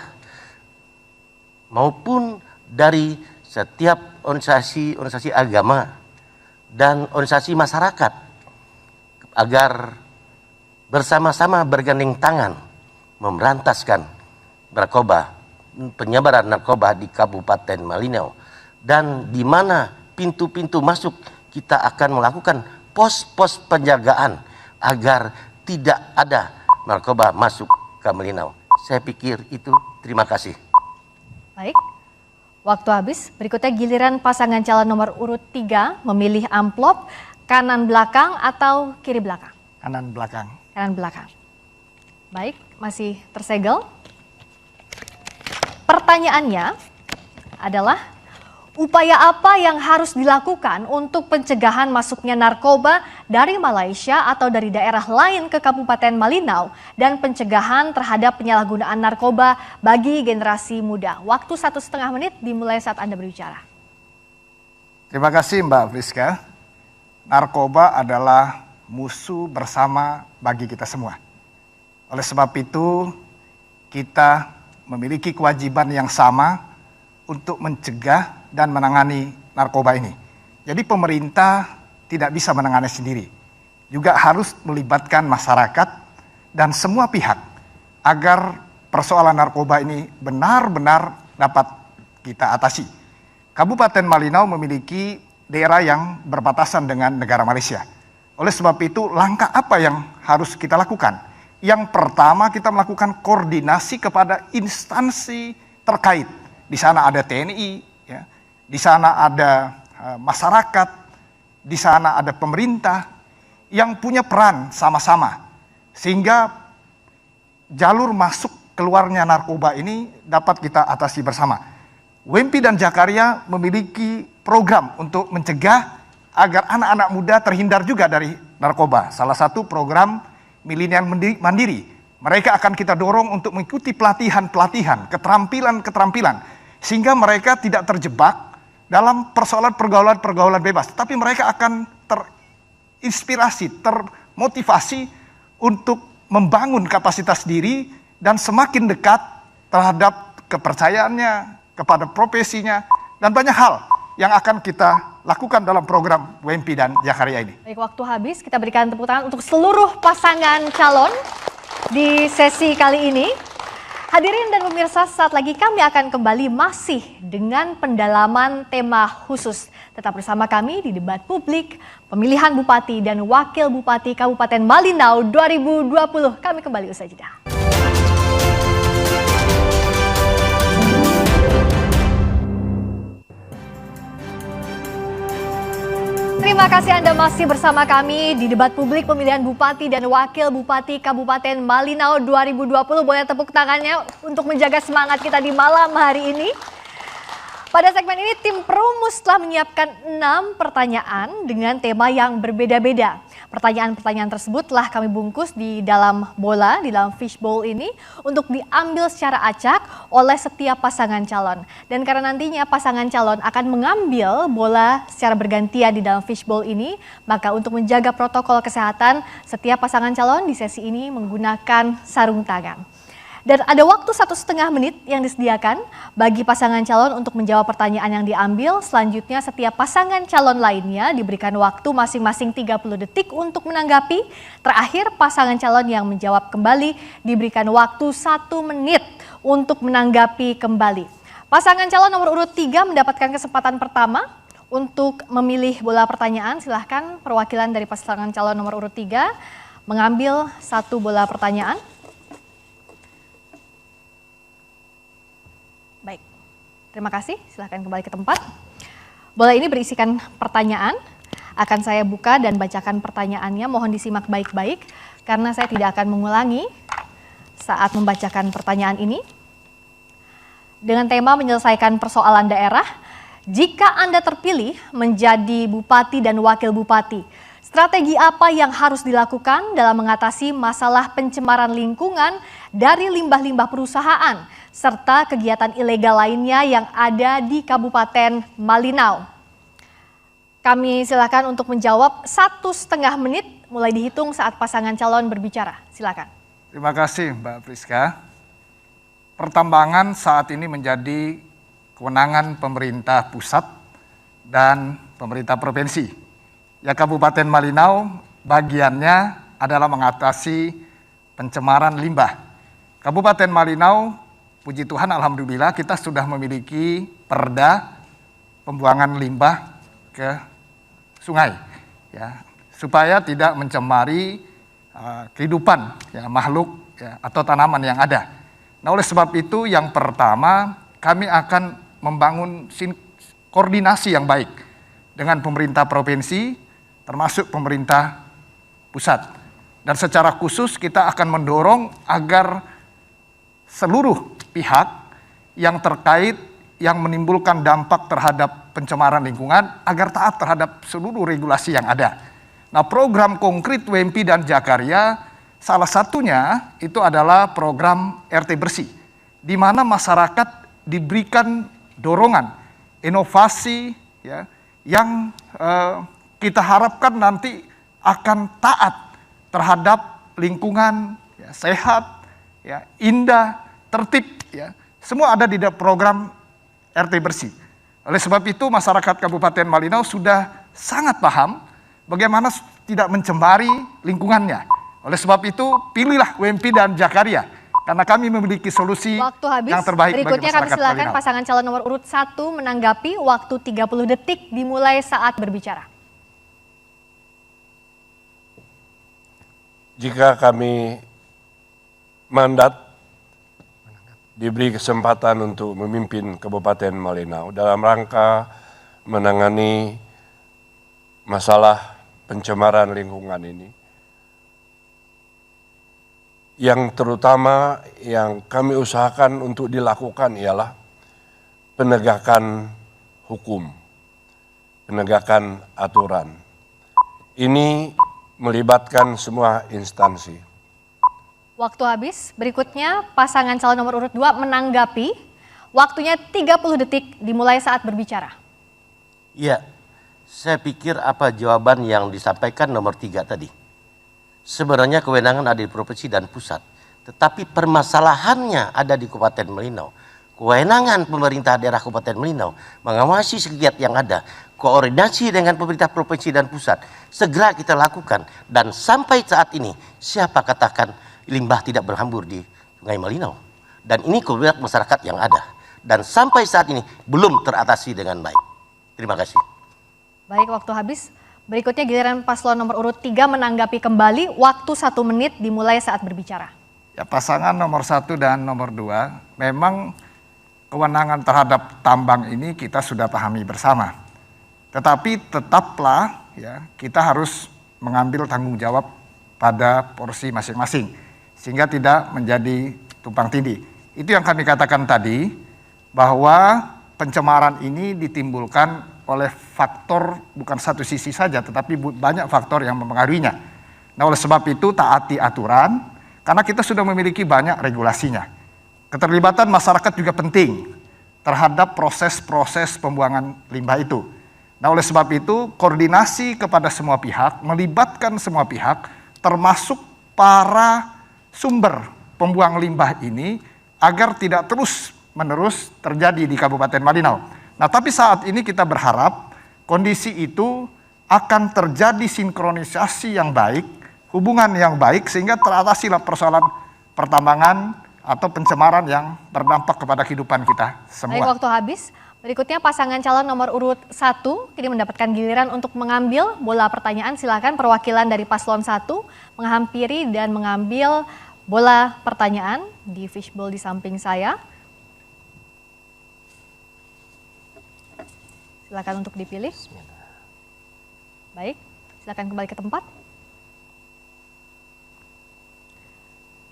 maupun dari setiap organisasi agama dan organisasi masyarakat, agar bersama-sama bergandeng tangan memberantaskan narkoba, penyebaran narkoba di Kabupaten Malinau. Dan di mana pintu-pintu masuk kita akan melakukan pos-pos penjagaan agar tidak ada narkoba masuk ke Malinau. Saya pikir itu. Terima kasih. Baik, waktu habis. Berikutnya giliran pasangan calon nomor urut 3 memilih amplop kanan belakang atau kiri belakang? Kanan belakang. Kanan belakang. Baik, masih tersegel. Pertanyaannya adalah, upaya apa yang harus dilakukan untuk pencegahan masuknya narkoba dari Malaysia atau dari daerah lain ke Kabupaten Malinau dan pencegahan terhadap penyalahgunaan narkoba bagi generasi muda? Waktu 1,5 menit dimulai saat Anda berbicara. Terima kasih Mbak Friska. Narkoba adalah musuh bersama bagi kita semua. Oleh sebab itu, kita memiliki kewajiban yang sama untuk mencegah dan menangani narkoba ini. Jadi pemerintah tidak bisa menangani sendiri. Juga harus melibatkan masyarakat dan semua pihak agar persoalan narkoba ini benar-benar dapat kita atasi. Kabupaten Malinau memiliki daerah yang berbatasan dengan negara Malaysia. Oleh sebab itu, langkah apa yang harus kita lakukan? Yang pertama, kita melakukan koordinasi kepada instansi terkait. Di sana ada TNI, ya. Di sana ada masyarakat, di sana ada pemerintah yang punya peran sama-sama. Sehingga jalur masuk keluarnya narkoba ini dapat kita atasi bersama. WMP dan Jakaria memiliki program untuk mencegah agar anak-anak muda terhindar juga dari narkoba. Salah satu program Milenial Mandiri. Mereka akan kita dorong untuk mengikuti pelatihan-pelatihan, keterampilan-keterampilan. Sehingga mereka tidak terjebak dalam persoalan pergaulan-pergaulan bebas. Tapi mereka akan terinspirasi, termotivasi untuk membangun kapasitas diri dan semakin dekat terhadap kepercayaannya, kepada profesinya, dan banyak hal yang akan kita lakukan dalam program WMP dan Jakaria ini. Baik, waktu habis, kita berikan tepuk tangan untuk seluruh pasangan calon di sesi kali ini. Hadirin dan pemirsa, saat lagi kami akan kembali masih dengan pendalaman tema khusus. Tetap bersama kami di debat publik pemilihan Bupati dan Wakil Bupati Kabupaten Malinau 2020. Kami kembali usai jeda. Terima kasih Anda masih bersama kami di debat publik pemilihan Bupati dan Wakil Bupati Kabupaten Malinau 2020. Boleh tepuk tangannya untuk menjaga semangat kita di malam hari ini. Pada segmen ini tim perumus telah menyiapkan 6 pertanyaan dengan tema yang berbeda-beda. Pertanyaan-pertanyaan tersebut telah kami bungkus di dalam bola, di dalam fishbowl ini untuk diambil secara acak oleh setiap pasangan calon. Dan karena nantinya pasangan calon akan mengambil bola secara bergantian di dalam fishbowl ini, maka untuk menjaga protokol kesehatan, setiap pasangan calon di sesi ini menggunakan sarung tangan. Dan ada waktu 1,5 menit yang disediakan bagi pasangan calon untuk menjawab pertanyaan yang diambil. Selanjutnya setiap pasangan calon lainnya diberikan waktu masing-masing 30 detik untuk menanggapi. Terakhir pasangan calon yang menjawab kembali diberikan waktu 1 menit untuk menanggapi kembali. Pasangan calon nomor urut 3 mendapatkan kesempatan pertama untuk memilih bola pertanyaan. Silahkan perwakilan dari pasangan calon nomor urut 3 mengambil 1 bola pertanyaan. Baik, terima kasih. Silahkan kembali ke tempat. Bola ini berisikan pertanyaan. Akan saya buka dan bacakan pertanyaannya. Mohon disimak baik-baik karena saya tidak akan mengulangi saat membacakan pertanyaan ini. Dengan tema menyelesaikan persoalan daerah, jika Anda terpilih menjadi bupati dan wakil bupati, strategi apa yang harus dilakukan dalam mengatasi masalah pencemaran lingkungan dari limbah-limbah perusahaan serta kegiatan ilegal lainnya yang ada di Kabupaten Malinau? Kami silakan untuk menjawab 1,5 menit mulai dihitung saat pasangan calon berbicara. Silakan. Terima kasih Mbak Priska. Pertambangan saat ini menjadi kewenangan pemerintah pusat dan pemerintah provinsi. Ya, Kabupaten Malinau bagiannya adalah mengatasi pencemaran limbah. Kabupaten Malinau, puji Tuhan alhamdulillah kita sudah memiliki perda pembuangan limbah ke sungai, ya, supaya tidak mencemari kehidupan ya, makhluk ya, atau tanaman yang ada. Nah, oleh sebab itu yang pertama kami akan membangun koordinasi yang baik dengan pemerintah provinsi termasuk pemerintah pusat. Dan secara khusus kita akan mendorong agar seluruh pihak yang terkait yang menimbulkan dampak terhadap pencemaran lingkungan agar taat terhadap seluruh regulasi yang ada. Nah, program konkret WMP dan Jakarta salah satunya itu adalah program RT Bersih, di mana masyarakat diberikan dorongan, inovasi ya, yang kita harapkan nanti akan taat terhadap lingkungan ya, sehat, ya, indah, tertib, ya, semua ada di program RT Bersih. Oleh sebab itu masyarakat Kabupaten Malinau sudah sangat paham bagaimana tidak mencemari lingkungannya. Oleh sebab itu pilihlah WMP dan Jakarta karena kami memiliki solusi yang terbaik bagi masyarakat. Berikutnya kami silakan pasangan calon nomor urut 1 menanggapi. Waktu 30 detik dimulai saat berbicara. Jika kami mandat diberi kesempatan untuk memimpin Kabupaten Malinau dalam rangka menangani masalah pencemaran lingkungan ini, yang terutama yang kami usahakan untuk dilakukan ialah penegakan hukum, penegakan aturan. Ini melibatkan semua instansi. Waktu habis. Berikutnya pasangan calon nomor urut 2 menanggapi. Waktunya 30 detik dimulai saat berbicara. Ya, saya pikir apa jawaban yang disampaikan nomor 3 tadi. Sebenarnya kewenangan ada di provinsi dan pusat, tetapi permasalahannya ada di Kabupaten Malinau. Kewenangan pemerintah daerah Kabupaten Malinau mengawasi kegiatan yang ada, koordinasi dengan pemerintah provinsi dan pusat, segera kita lakukan. Dan sampai saat ini, siapa katakan limbah tidak berhambur di Sungai Malinau? Dan ini kewenangan masyarakat yang ada. Dan sampai saat ini belum teratasi dengan baik. Terima kasih. Baik, waktu habis. Berikutnya giliran paslon nomor urut 3 menanggapi kembali. Waktu 1 menit dimulai saat berbicara. Ya, pasangan nomor 1 dan nomor 2 memang kewenangan terhadap tambang ini kita sudah pahami bersama. Tetapi tetaplah ya, kita harus mengambil tanggung jawab pada porsi masing-masing sehingga tidak menjadi tumpang tindih. Itu yang kami katakan tadi, bahwa pencemaran ini ditimbulkan oleh faktor bukan satu sisi saja, tetapi banyak faktor yang mempengaruhinya. Nah, oleh sebab itu taati aturan, karena kita sudah memiliki banyak regulasinya. Keterlibatan masyarakat juga penting terhadap proses-proses pembuangan limbah itu. Nah, oleh sebab itu koordinasi kepada semua pihak, melibatkan semua pihak, termasuk para sumber pembuang limbah ini, agar tidak terus-menerus terjadi di Kabupaten Malinau. Nah, tapi saat ini kita berharap kondisi itu akan terjadi sinkronisasi yang baik, hubungan yang baik, sehingga teratasilah persoalan pertambangan atau pencemaran yang berdampak kepada kehidupan kita semua. Baik, waktu habis. Berikutnya pasangan calon nomor urut 1 kini mendapatkan giliran untuk mengambil bola pertanyaan. Silakan perwakilan dari paslon 1 menghampiri dan mengambil bola pertanyaan di fishbowl di samping saya. Silakan untuk dipilih. Baik, silakan kembali ke tempat.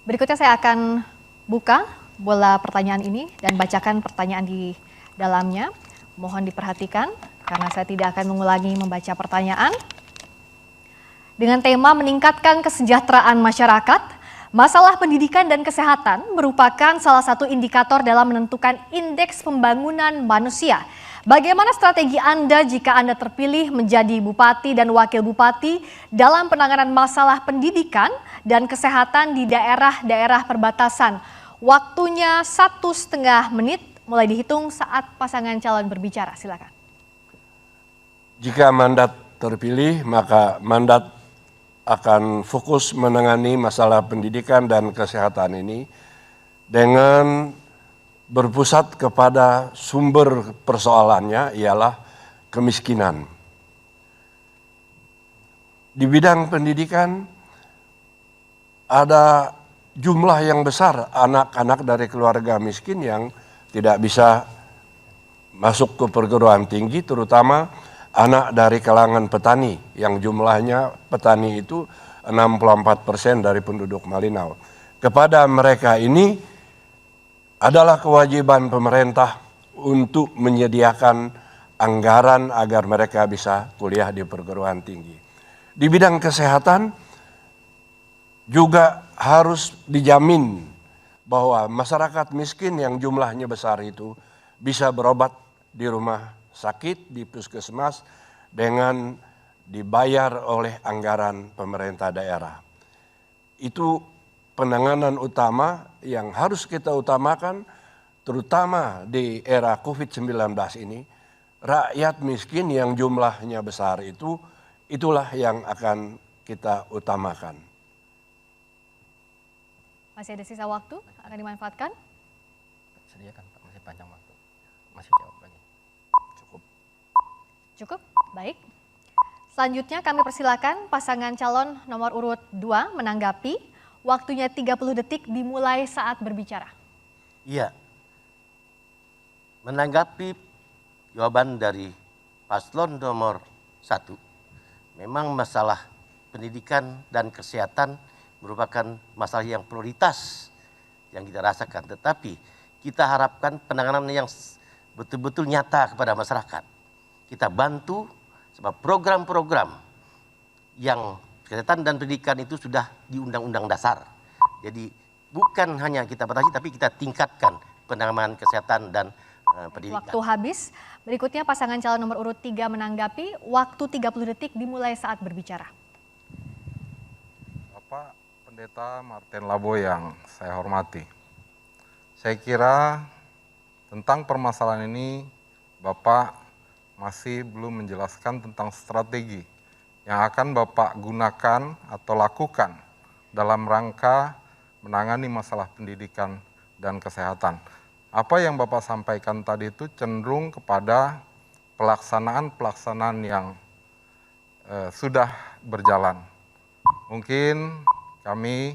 Berikutnya saya akan buka bola pertanyaan ini dan bacakan pertanyaan di dalamnya. Mohon diperhatikan karena saya tidak akan mengulangi membaca pertanyaan. Dengan tema meningkatkan kesejahteraan masyarakat, masalah pendidikan dan kesehatan merupakan salah satu indikator dalam menentukan indeks pembangunan manusia. Bagaimana strategi Anda jika Anda terpilih menjadi bupati dan wakil bupati dalam penanganan masalah pendidikan dan kesehatan di daerah-daerah perbatasan? Waktunya 1,5 menit mulai dihitung saat pasangan calon berbicara. Silakan. Jika mandat terpilih, maka mandat akan fokus menangani masalah pendidikan dan kesehatan ini dengan berpusat kepada sumber persoalannya ialah kemiskinan. Di bidang pendidikan ada jumlah yang besar anak-anak dari keluarga miskin yang tidak bisa masuk ke perguruan tinggi, terutama anak dari kalangan petani yang jumlahnya petani itu 64% dari penduduk Malinau. Kepada mereka ini adalah kewajiban pemerintah untuk menyediakan anggaran agar mereka bisa kuliah di perguruan tinggi. Di bidang kesehatan juga harus dijamin bahwa masyarakat miskin yang jumlahnya besar itu bisa berobat di rumah sakit, di puskesmas dengan dibayar oleh anggaran pemerintah daerah. Itu penanganan utama yang harus kita utamakan, terutama di era COVID-19 ini. Rakyat miskin yang jumlahnya besar itu, itulah yang akan kita utamakan. Masih ada sisa waktu, akan dimanfaatkan? Sediakan Pak, masih panjang waktu. Masih jawabannya. Cukup? Baik. Selanjutnya kami persilakan pasangan calon nomor urut 2 menanggapi. Waktunya 30 detik dimulai saat berbicara. Iya. Menanggapi jawaban dari paslon nomor 1, memang masalah pendidikan dan kesehatan merupakan masalah yang prioritas yang kita rasakan. Tetapi kita harapkan penanganan yang betul-betul nyata kepada masyarakat. Kita bantu sebab program-program yang kesehatan dan pendidikan itu sudah di Undang-Undang Dasar. Jadi bukan hanya kita batasi, tapi kita tingkatkan penanganan kesehatan dan pendidikan. Waktu habis. Berikutnya pasangan calon nomor urut 3 menanggapi. Waktu 30 detik dimulai saat berbicara. Bapak Pendeta Martin Labo yang saya hormati. Saya kira tentang permasalahan ini Bapak masih belum menjelaskan tentang strategi yang akan Bapak gunakan atau lakukan dalam rangka menangani masalah pendidikan dan kesehatan. Apa yang Bapak sampaikan tadi itu cenderung kepada pelaksanaan yang sudah berjalan. Mungkin kami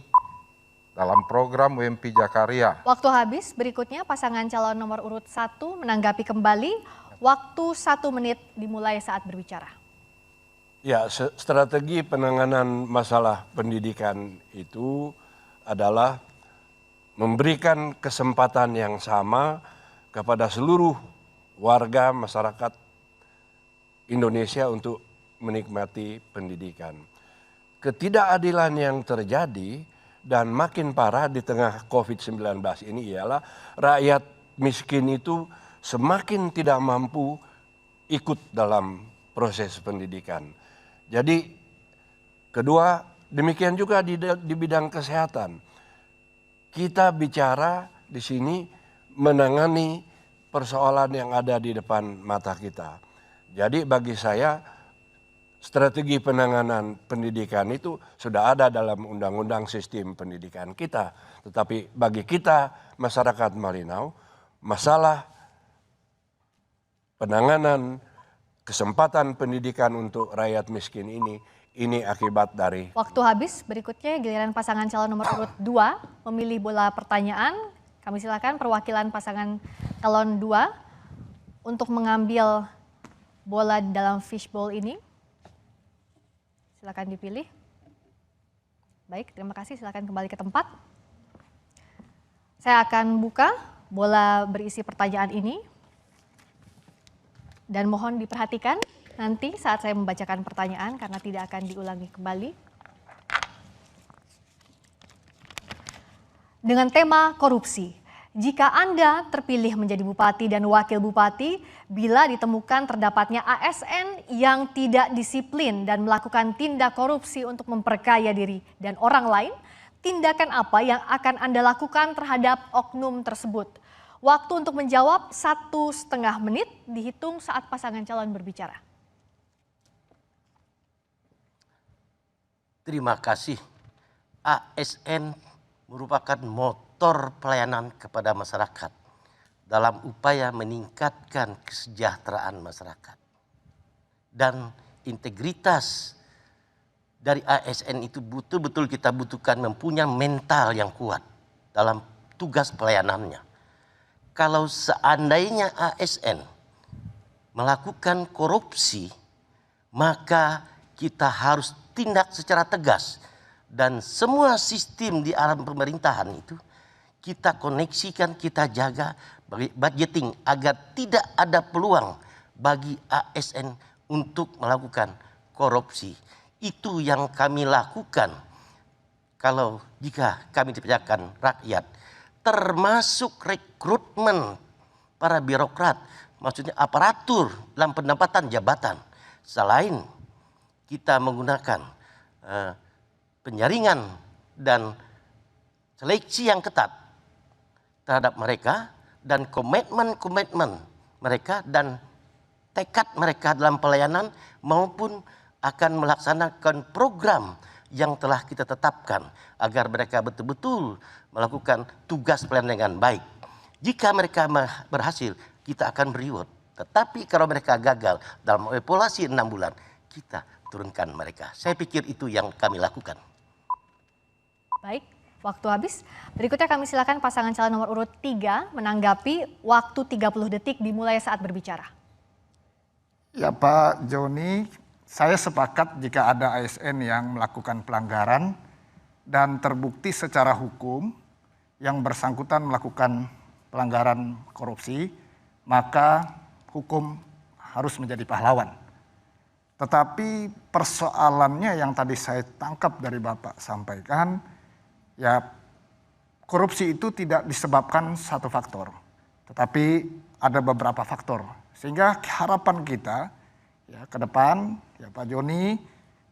dalam program UMP Jakarta. Waktu habis. Berikutnya pasangan calon nomor urut 1 menanggapi kembali. Waktu 1 menit dimulai saat berbicara. Ya, strategi penanganan masalah pendidikan itu adalah memberikan kesempatan yang sama kepada seluruh warga masyarakat Indonesia untuk menikmati pendidikan. Ketidakadilan yang terjadi dan makin parah di tengah COVID-19 ini ialah rakyat miskin itu semakin tidak mampu ikut dalam proses pendidikan. Jadi kedua, demikian juga di bidang kesehatan. Kita bicara di sini menangani persoalan yang ada di depan mata kita. Jadi bagi saya strategi penanganan pendidikan itu sudah ada dalam undang-undang sistem pendidikan kita. Tetapi bagi kita masyarakat Malinau, masalah penanganan kesempatan pendidikan untuk rakyat miskin ini akibat dari... Waktu habis, berikutnya giliran pasangan calon nomor urut 2 memilih bola pertanyaan. Kami silakan perwakilan pasangan calon 2 untuk mengambil bola dalam fishbowl ini. Silakan dipilih. Baik, terima kasih. Silakan kembali ke tempat. Saya akan buka bola berisi pertanyaan ini. Dan mohon diperhatikan nanti saat saya membacakan pertanyaan karena tidak akan diulangi kembali. Dengan tema korupsi, jika Anda terpilih menjadi bupati dan wakil bupati, bila ditemukan terdapatnya ASN yang tidak disiplin dan melakukan tindak korupsi untuk memperkaya diri dan orang lain, tindakan apa yang akan Anda lakukan terhadap oknum tersebut? Waktu untuk menjawab 1,5 menit dihitung saat pasangan calon berbicara. Terima kasih. ASN merupakan motor pelayanan kepada masyarakat dalam upaya meningkatkan kesejahteraan masyarakat. Dan integritas dari ASN itu betul-betul kita butuhkan mempunyai mental yang kuat dalam tugas pelayanannya. Kalau seandainya ASN melakukan korupsi, maka kita harus tindak secara tegas. Dan semua sistem di alam pemerintahan itu kita koneksikan, kita jaga budgeting agar tidak ada peluang bagi ASN untuk melakukan korupsi. Itu yang kami lakukan kalau jika kami dipercayakan rakyat. Termasuk rekrutmen para birokrat, maksudnya aparatur dalam pendapatan jabatan. Selain kita menggunakan penyaringan dan seleksi yang ketat terhadap mereka dan komitmen mereka dan tekad mereka dalam pelayanan maupun akan melaksanakan program yang telah kita tetapkan agar mereka betul-betul melakukan tugas pelayanan dengan baik. Jika mereka berhasil, kita akan reward. Tetapi kalau mereka gagal dalam evaluasi 6 bulan, kita turunkan mereka. Saya pikir itu yang kami lakukan. Baik, waktu habis. Berikutnya kami silakan pasangan calon nomor urut 3 menanggapi waktu 30 detik dimulai saat berbicara. Ya Pak Joni, saya sepakat jika ada ASN yang melakukan pelanggaran dan terbukti secara hukum yang bersangkutan melakukan pelanggaran korupsi, maka hukum harus menjadi pahlawan. Tetapi persoalannya yang tadi saya tangkap dari Bapak sampaikan, ya korupsi itu tidak disebabkan satu faktor, tetapi ada beberapa faktor. Sehingga harapan kita ya ke depan, ya Pak Joni,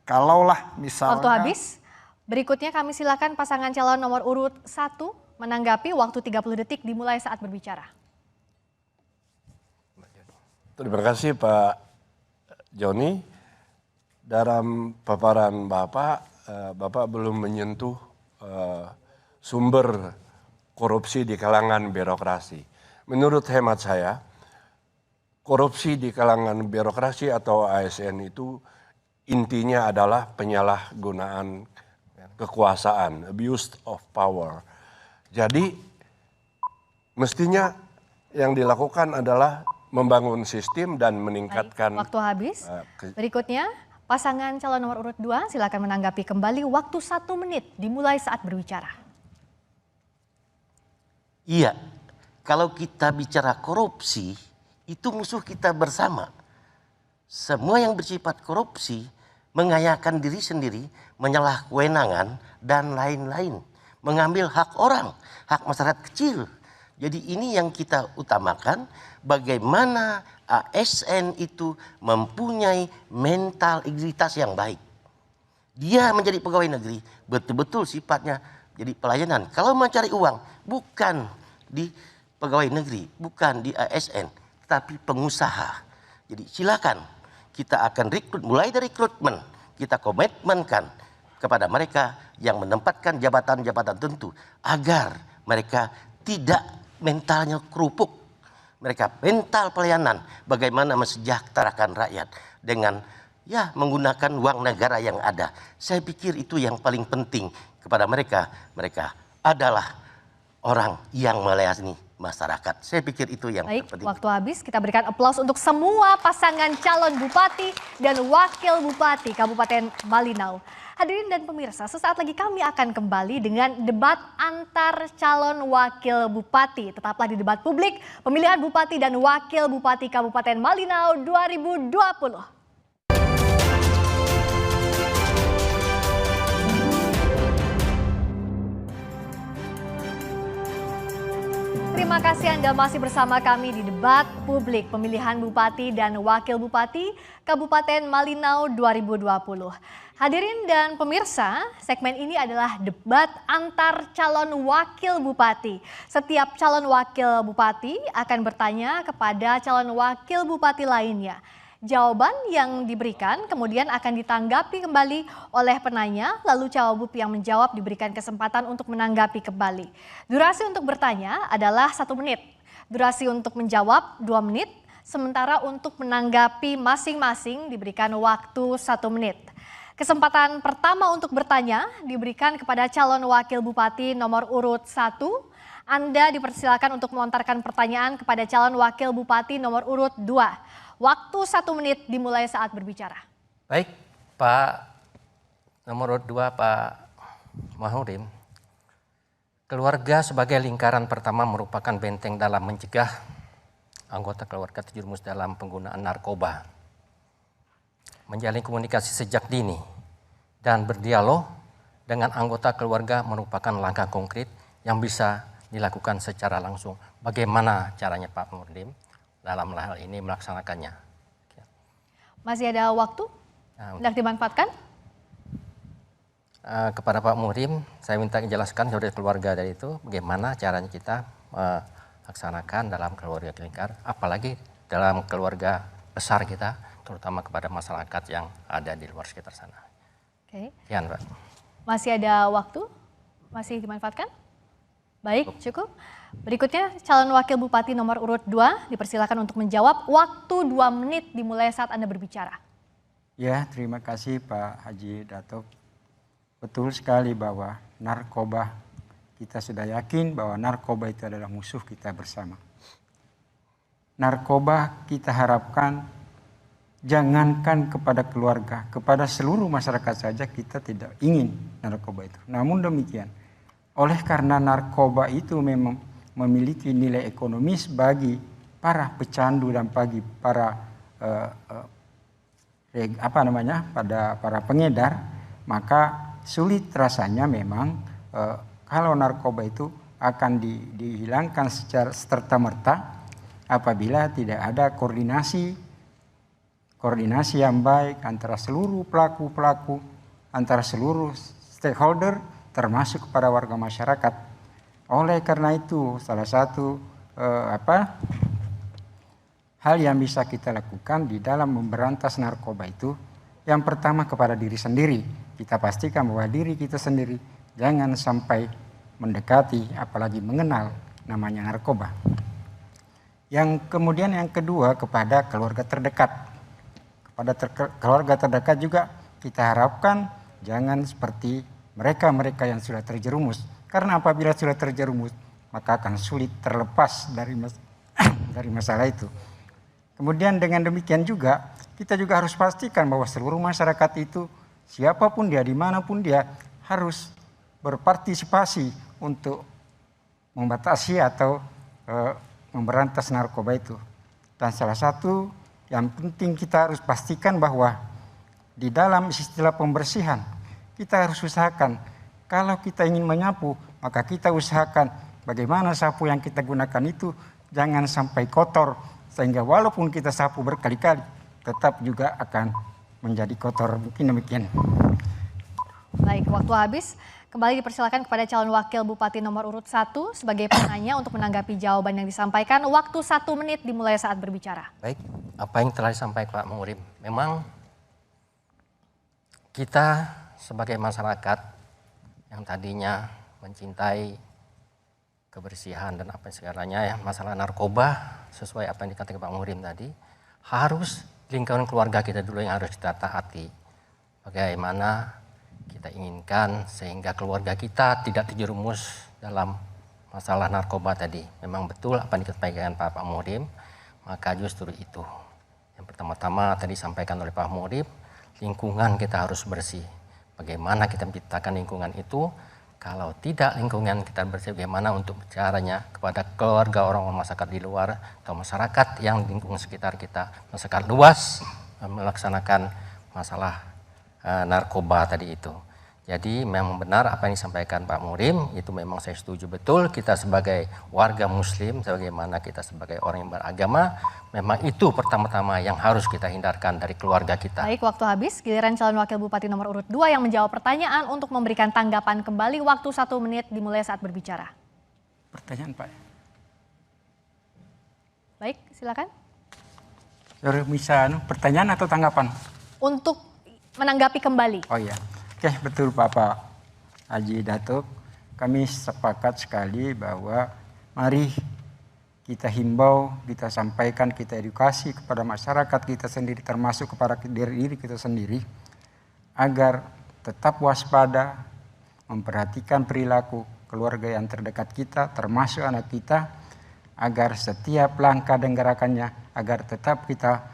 kalaulah misalnya... Waktu habis, berikutnya kami silakan pasangan calon nomor urut 1 menanggapi waktu 30 detik dimulai saat berbicara. Terima kasih Pak Joni. Dalam paparan Bapak, Bapak belum menyentuh sumber korupsi di kalangan birokrasi. Menurut hemat saya, korupsi di kalangan birokrasi atau ASN itu intinya adalah penyalahgunaan kekuasaan, abuse of power. Jadi mestinya yang dilakukan adalah membangun sistem dan meningkatkan... Baik, waktu habis. Berikutnya Pasangan calon nomor urut 2 silakan menanggapi kembali, waktu 1 menit dimulai saat berbicara. Iya, kalau kita bicara korupsi, itu musuh kita bersama. Semua yang bersifat korupsi, mengayakan diri sendiri, menyalahkewenangan, dan lain-lain. Mengambil hak orang, hak masyarakat kecil. Jadi ini yang kita utamakan, bagaimana ASN itu mempunyai mental integritas yang baik. Dia menjadi pegawai negeri, betul-betul sifatnya jadi pelayanan. Kalau mencari uang, bukan di pegawai negeri, bukan di ASN, tapi pengusaha. Jadi silakan, kita akan rekrut, mulai dari rekrutmen, kita komitmenkan kepada mereka yang menempatkan jabatan-jabatan tentu, agar mereka tidak mentalnya kerupuk. Mereka mental pelayanan, bagaimana mesejahterakan rakyat dengan menggunakan uang negara yang ada. Saya pikir itu yang paling penting kepada mereka. Mereka adalah orang yang melayani masyarakat. Saya pikir itu yang terpenting. Waktu habis, kita berikan aplaus untuk semua pasangan calon bupati dan wakil bupati Kabupaten Malinau. Hadirin dan pemirsa, sesaat lagi kami akan kembali dengan debat antar calon wakil bupati. Tetaplah di Debat Publik Pemilihan Bupati dan Wakil Bupati Kabupaten Malinau 2020. Terima kasih Anda masih bersama kami di Debat Publik Pemilihan Bupati dan Wakil Bupati Kabupaten Malinau 2020. Hadirin dan pemirsa, segmen ini adalah debat antar calon wakil bupati. Setiap calon wakil bupati akan bertanya kepada calon wakil bupati lainnya. Jawaban yang diberikan kemudian akan ditanggapi kembali oleh penanya, lalu cawagup yang menjawab diberikan kesempatan untuk menanggapi kembali. Durasi untuk bertanya adalah 1 menit, durasi untuk menjawab 2 menit, sementara untuk menanggapi masing-masing diberikan waktu 1 menit. Kesempatan pertama untuk bertanya diberikan kepada calon wakil bupati nomor urut 1. Anda dipersilakan untuk melontarkan pertanyaan kepada calon wakil bupati nomor urut 2. Waktu 1 menit dimulai saat berbicara. Baik, Pak nomor urut 2, Pak Mahmudim. Keluarga sebagai lingkaran pertama merupakan benteng dalam mencegah anggota keluarga terjerumus dalam penggunaan narkoba. Menjalin komunikasi sejak dini dan berdialog dengan anggota keluarga merupakan langkah konkret yang bisa dilakukan secara langsung. Bagaimana caranya Pak Mahmudim dalam hal ini melaksanakannya? Masih ada waktu? Hendak dimanfaatkan? Kepada Pak Mahmudim, saya minta dijelaskan kepada keluarga dari itu bagaimana caranya kita melaksanakan dalam keluarga lingkar, apalagi dalam keluarga besar kita, terutama kepada masyarakat yang ada di luar sekitar sana. Oke. Sekian, Pak. Masih ada waktu? Masih dimanfaatkan? Baik, cukup. Berikutnya calon wakil bupati nomor urut 2 dipersilakan untuk menjawab. Waktu 2 menit dimulai saat Anda berbicara. Ya, terima kasih Pak Haji Datuk. Betul sekali bahwa narkoba, kita sudah yakin bahwa narkoba itu adalah musuh kita bersama. Narkoba kita harapkan jangankan kepada keluarga, kepada seluruh masyarakat saja kita tidak ingin narkoba itu. Namun demikian, oleh karena narkoba itu memang memiliki nilai ekonomis bagi para pecandu dan bagi para para pengedar, maka sulit rasanya memang kalau narkoba itu akan dihilangkan secara serta-merta apabila tidak ada koordinasi yang baik antara seluruh pelaku-pelaku, antara seluruh stakeholder, termasuk kepada warga masyarakat. Oleh karena itu, salah satu hal yang bisa kita lakukan di dalam memberantas narkoba itu, yang pertama kepada diri sendiri. Kita pastikan bahwa diri kita sendiri jangan sampai mendekati, apalagi mengenal namanya narkoba. Yang kemudian yang kedua kepada keluarga terdekat. Pada keluarga terdekat juga kita harapkan jangan seperti mereka-mereka yang sudah terjerumus. Karena apabila sudah terjerumus, maka akan sulit terlepas dari masalah itu. Kemudian dengan demikian juga kita juga harus pastikan bahwa seluruh masyarakat itu, siapapun dia, dimanapun dia, harus berpartisipasi untuk membatasi atau memberantas narkoba itu. Dan salah satu yang penting kita harus pastikan bahwa di dalam istilah pembersihan, kita harus usahakan kalau kita ingin menyapu, maka kita usahakan bagaimana sapu yang kita gunakan itu jangan sampai kotor, sehingga walaupun kita sapu berkali-kali, tetap juga akan menjadi kotor. Mungkin demikian. Baik, waktu habis. Kembali dipersilakan kepada calon wakil Bupati nomor urut 1 sebagai penanya untuk menanggapi jawaban yang disampaikan. Waktu 1 menit dimulai saat berbicara. Baik, apa yang telah disampaikan Pak Muhrim, memang kita sebagai masyarakat yang tadinya mencintai kebersihan dan apa segalanya ya, masalah narkoba sesuai apa yang dikatakan Pak Muhrim tadi, harus lingkungan keluarga kita dulu yang harus kita taati. Bagaimana kita inginkan sehingga keluarga kita tidak terjerumus dalam masalah narkoba tadi. Memang betul apa yang disampaikan Pak Muhrim, maka justru itu. Yang pertama-tama tadi disampaikan oleh Pak Muhrim, lingkungan kita harus bersih. Bagaimana kita menciptakan lingkungan itu? Kalau tidak lingkungan kita bersih, bagaimana untuk bicaranya kepada keluarga orang-orang masyarakat di luar atau masyarakat yang lingkungan sekitar kita, masyarakat luas melaksanakan masalah narkoba tadi itu. Jadi memang benar apa yang disampaikan Pak Muhrim, itu memang saya setuju betul. Kita sebagai warga muslim, sebagaimana kita sebagai orang yang beragama, memang itu pertama-tama yang harus kita hindarkan dari keluarga kita. Baik, waktu habis. Giliran calon wakil Bupati nomor urut 2 yang menjawab pertanyaan untuk memberikan tanggapan kembali. Waktu 1 menit dimulai saat berbicara. Pertanyaan Pak. Baik, silakan. Bisa pertanyaan atau tanggapan? Untuk menanggapi kembali. Oh iya. Oke, betul Pak Haji Datuk. Kami sepakat sekali bahwa mari kita himbau, kita sampaikan, kita edukasi kepada masyarakat kita sendiri, termasuk kepada diri kita sendiri, agar tetap waspada, memperhatikan perilaku keluarga yang terdekat kita, termasuk anak kita, agar setiap langkah dan gerakannya, agar tetap kita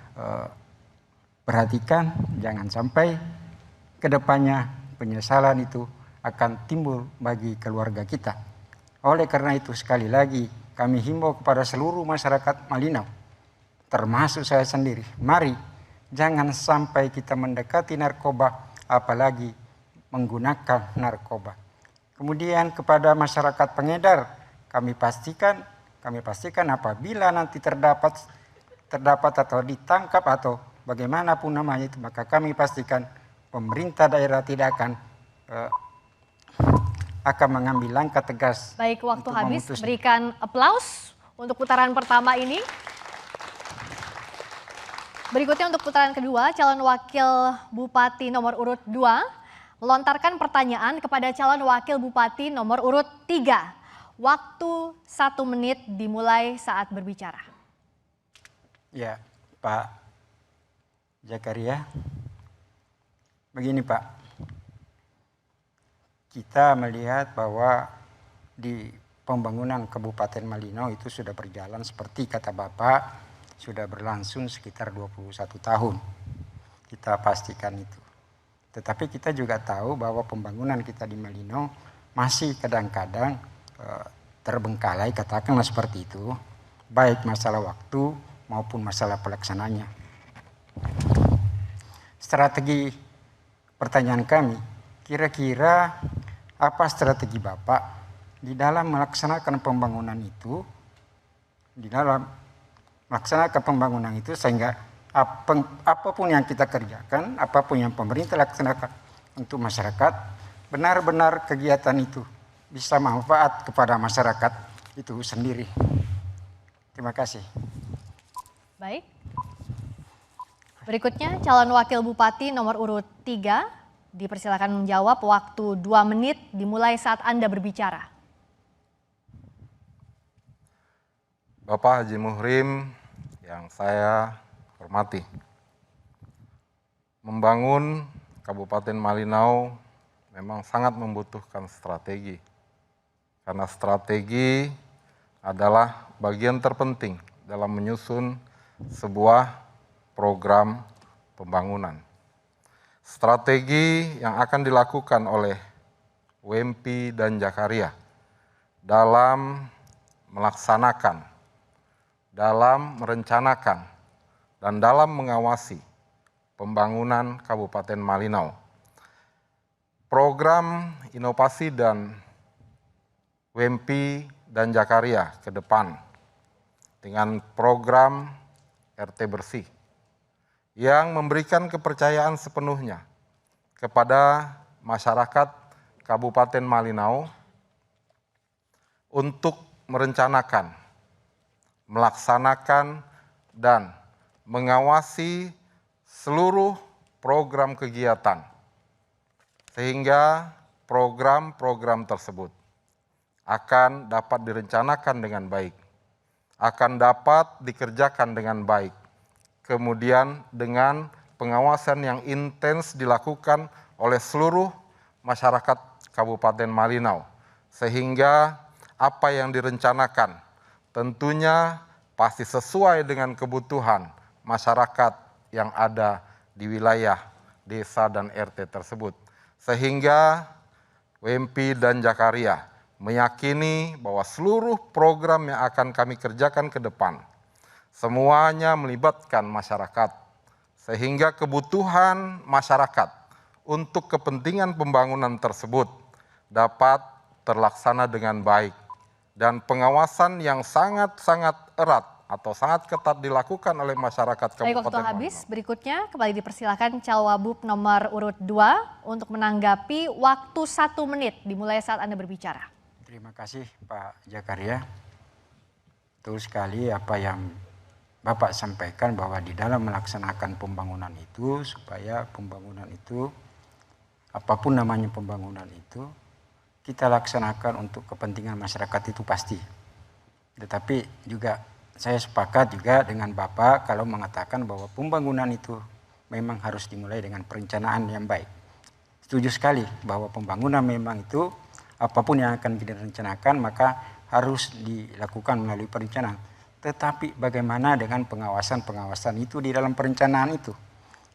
perhatikan, jangan sampai kedepannya penyesalan itu akan timbul bagi keluarga kita. Oleh karena itu sekali lagi kami himbau kepada seluruh masyarakat Malinau, termasuk saya sendiri, mari jangan sampai kita mendekati narkoba, apalagi menggunakan narkoba. Kemudian kepada masyarakat pengedar, kami pastikan apabila nanti terdapat atau ditangkap atau bagaimanapun namanya itu, maka kami pastikan pemerintah daerah tidak akan mengambil langkah tegas. Baik, waktu habis. Berikan aplaus untuk putaran pertama ini. Berikutnya untuk putaran kedua, calon wakil Bupati nomor urut 2 melontarkan pertanyaan kepada calon wakil Bupati nomor urut 3. Waktu 1 menit dimulai saat berbicara. Ya, Pak Zakaria. Begini Pak, kita melihat bahwa di pembangunan Kabupaten Malinau itu sudah berjalan seperti kata Bapak, sudah berlangsung sekitar 21 tahun. Kita pastikan itu. Tetapi kita juga tahu bahwa pembangunan kita di Malinau masih kadang-kadang terbengkalai, katakanlah seperti itu, baik masalah waktu maupun masalah pelaksanaannya. Strategi pertanyaan kami, kira-kira apa strategi Bapak di dalam melaksanakan pembangunan itu, sehingga apapun yang kita kerjakan, apapun yang pemerintah laksanakan untuk masyarakat, benar-benar kegiatan itu bisa manfaat kepada masyarakat itu sendiri. Terima kasih. Baik. Berikutnya calon wakil Bupati nomor urut 3 dipersilakan menjawab. Waktu 2 menit dimulai saat Anda berbicara. Bapak Haji Muhrim yang saya hormati, membangun Kabupaten Malinau memang sangat membutuhkan strategi. Karena strategi adalah bagian terpenting dalam menyusun sebuah program pembangunan. Strategi yang akan dilakukan oleh WMP dan Jakaria dalam melaksanakan, dalam merencanakan, dan dalam mengawasi pembangunan Kabupaten Malinau. Program inovasi dan WMP dan Jakaria ke depan dengan program RT Bersih yang memberikan kepercayaan sepenuhnya kepada masyarakat Kabupaten Malinau untuk merencanakan, melaksanakan, dan mengawasi seluruh program kegiatan, sehingga program-program tersebut akan dapat direncanakan dengan baik, akan dapat dikerjakan dengan baik, kemudian dengan pengawasan yang intens dilakukan oleh seluruh masyarakat Kabupaten Malinau, sehingga apa yang direncanakan tentunya pasti sesuai dengan kebutuhan masyarakat yang ada di wilayah desa dan RT tersebut. Sehingga WMP dan Jakaria meyakini bahwa seluruh program yang akan kami kerjakan ke depan semuanya melibatkan masyarakat, sehingga kebutuhan masyarakat untuk kepentingan pembangunan tersebut dapat terlaksana dengan baik, dan pengawasan yang sangat-sangat erat atau sangat ketat dilakukan oleh masyarakat Kabupaten Baik, waktu Malinau. habis. Berikutnya kembali dipersilakan Cawagup nomor urut 2 untuk menanggapi waktu 1 menit dimulai saat Anda berbicara. Terima kasih Pak Jakaria. Betul sekali apa yang Bapak sampaikan bahwa di dalam melaksanakan pembangunan itu, supaya pembangunan itu, apapun namanya pembangunan itu, kita laksanakan untuk kepentingan masyarakat itu pasti. Tetapi juga saya sepakat juga dengan Bapak kalau mengatakan bahwa pembangunan itu memang harus dimulai dengan perencanaan yang baik. Setuju sekali bahwa pembangunan memang itu apapun yang akan direncanakan maka harus dilakukan melalui perencanaan. Tetapi bagaimana dengan pengawasan-pengawasan itu di dalam perencanaan itu?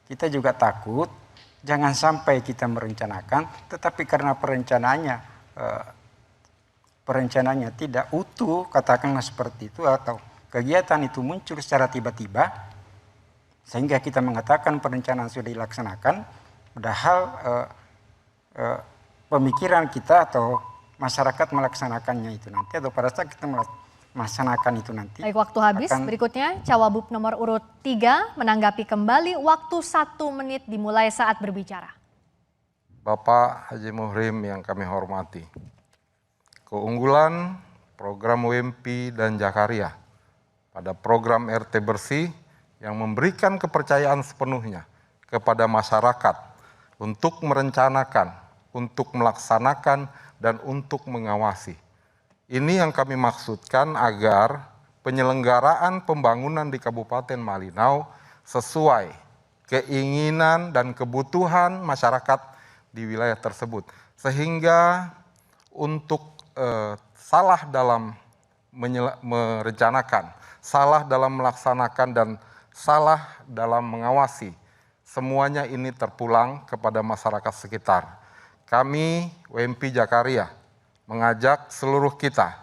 Kita juga takut jangan sampai kita merencanakan tetapi karena perencanaannya tidak utuh, katakanlah seperti itu, atau kegiatan itu muncul secara tiba-tiba sehingga kita mengatakan perencanaan sudah dilaksanakan, padahal pemikiran kita atau masyarakat melaksanakannya itu nanti, atau pada saat kita melaksanakan itu nanti. Baik, waktu habis. Berikutnya Cawagup nomor urut 3 menanggapi kembali waktu 1 menit dimulai saat berbicara. Bapak Haji Muhrim yang kami hormati, keunggulan program WMP dan Jakaria pada program RT Bersih yang memberikan kepercayaan sepenuhnya kepada masyarakat untuk merencanakan, untuk melaksanakan, dan untuk mengawasi. Ini yang kami maksudkan agar penyelenggaraan pembangunan di Kabupaten Malinau sesuai keinginan dan kebutuhan masyarakat di wilayah tersebut. Sehingga untuk salah dalam merencanakan, salah dalam melaksanakan, dan salah dalam mengawasi, semuanya ini terpulang kepada masyarakat sekitar. Kami WMP Jakaria mengajak seluruh kita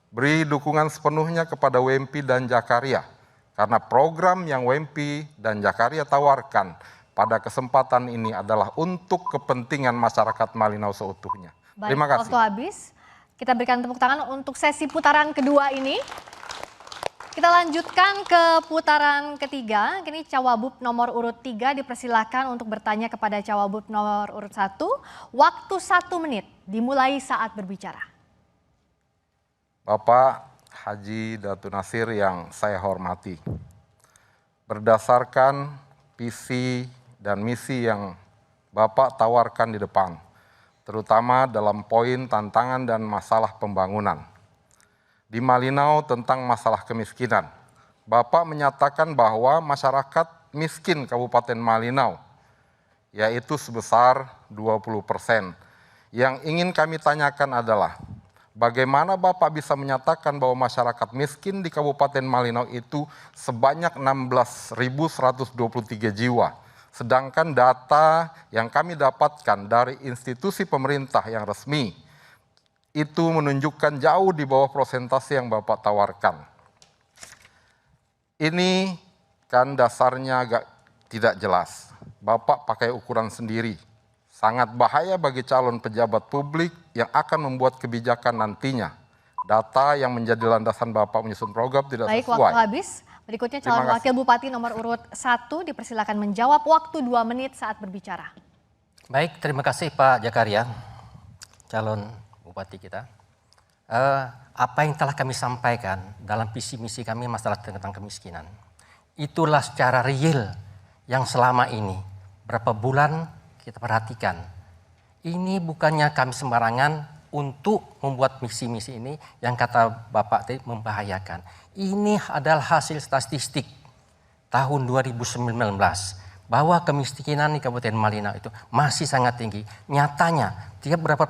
beri dukungan sepenuhnya kepada WMP dan Jakaria, karena program yang WMP dan Jakaria tawarkan pada kesempatan ini adalah untuk kepentingan masyarakat Malinau seutuhnya. Baik, Terima kasih. waktu habis. Kita berikan tepuk tangan untuk sesi putaran kedua ini. Kita lanjutkan ke putaran ketiga. Kini Cawagup nomor urut 3 dipersilahkan untuk bertanya kepada Cawagup nomor urut 1. Waktu 1 menit dimulai saat berbicara. Bapak Haji Datu Nasir yang saya hormati, berdasarkan visi dan misi yang Bapak tawarkan di depan, terutama dalam poin tantangan dan masalah pembangunan di Malinau tentang masalah kemiskinan, Bapak menyatakan bahwa masyarakat miskin Kabupaten Malinau yaitu sebesar 20%. Yang ingin kami tanyakan adalah bagaimana Bapak bisa menyatakan bahwa masyarakat miskin di Kabupaten Malinau itu sebanyak 16.123 jiwa, Sedangkan data yang kami dapatkan dari institusi pemerintah yang resmi itu menunjukkan jauh di bawah persentase yang Bapak tawarkan. Ini kan dasarnya agak tidak jelas. Bapak pakai ukuran sendiri. Sangat bahaya bagi calon pejabat publik yang akan membuat kebijakan nantinya. Data yang menjadi landasan Bapak menyusun program tidak Baik, sesuai. waktu habis. Berikutnya calon Terima kasih. wakil bupati nomor urut 1 dipersilakan menjawab waktu 2 menit saat berbicara. Baik, terima kasih Pak Jakaria, calon bupati kita. Apa yang telah kami sampaikan dalam visi misi kami masalah tentang kemiskinan, itulah secara real yang selama ini berapa bulan kita perhatikan. Ini bukannya kami sembarangan untuk membuat misi-misi ini yang kata Bapak tadi membahayakan. Ini adalah hasil statistik tahun 2019 bahwa kemiskinan di Kabupaten Malinau itu masih sangat tinggi. Nyatanya tiap berapa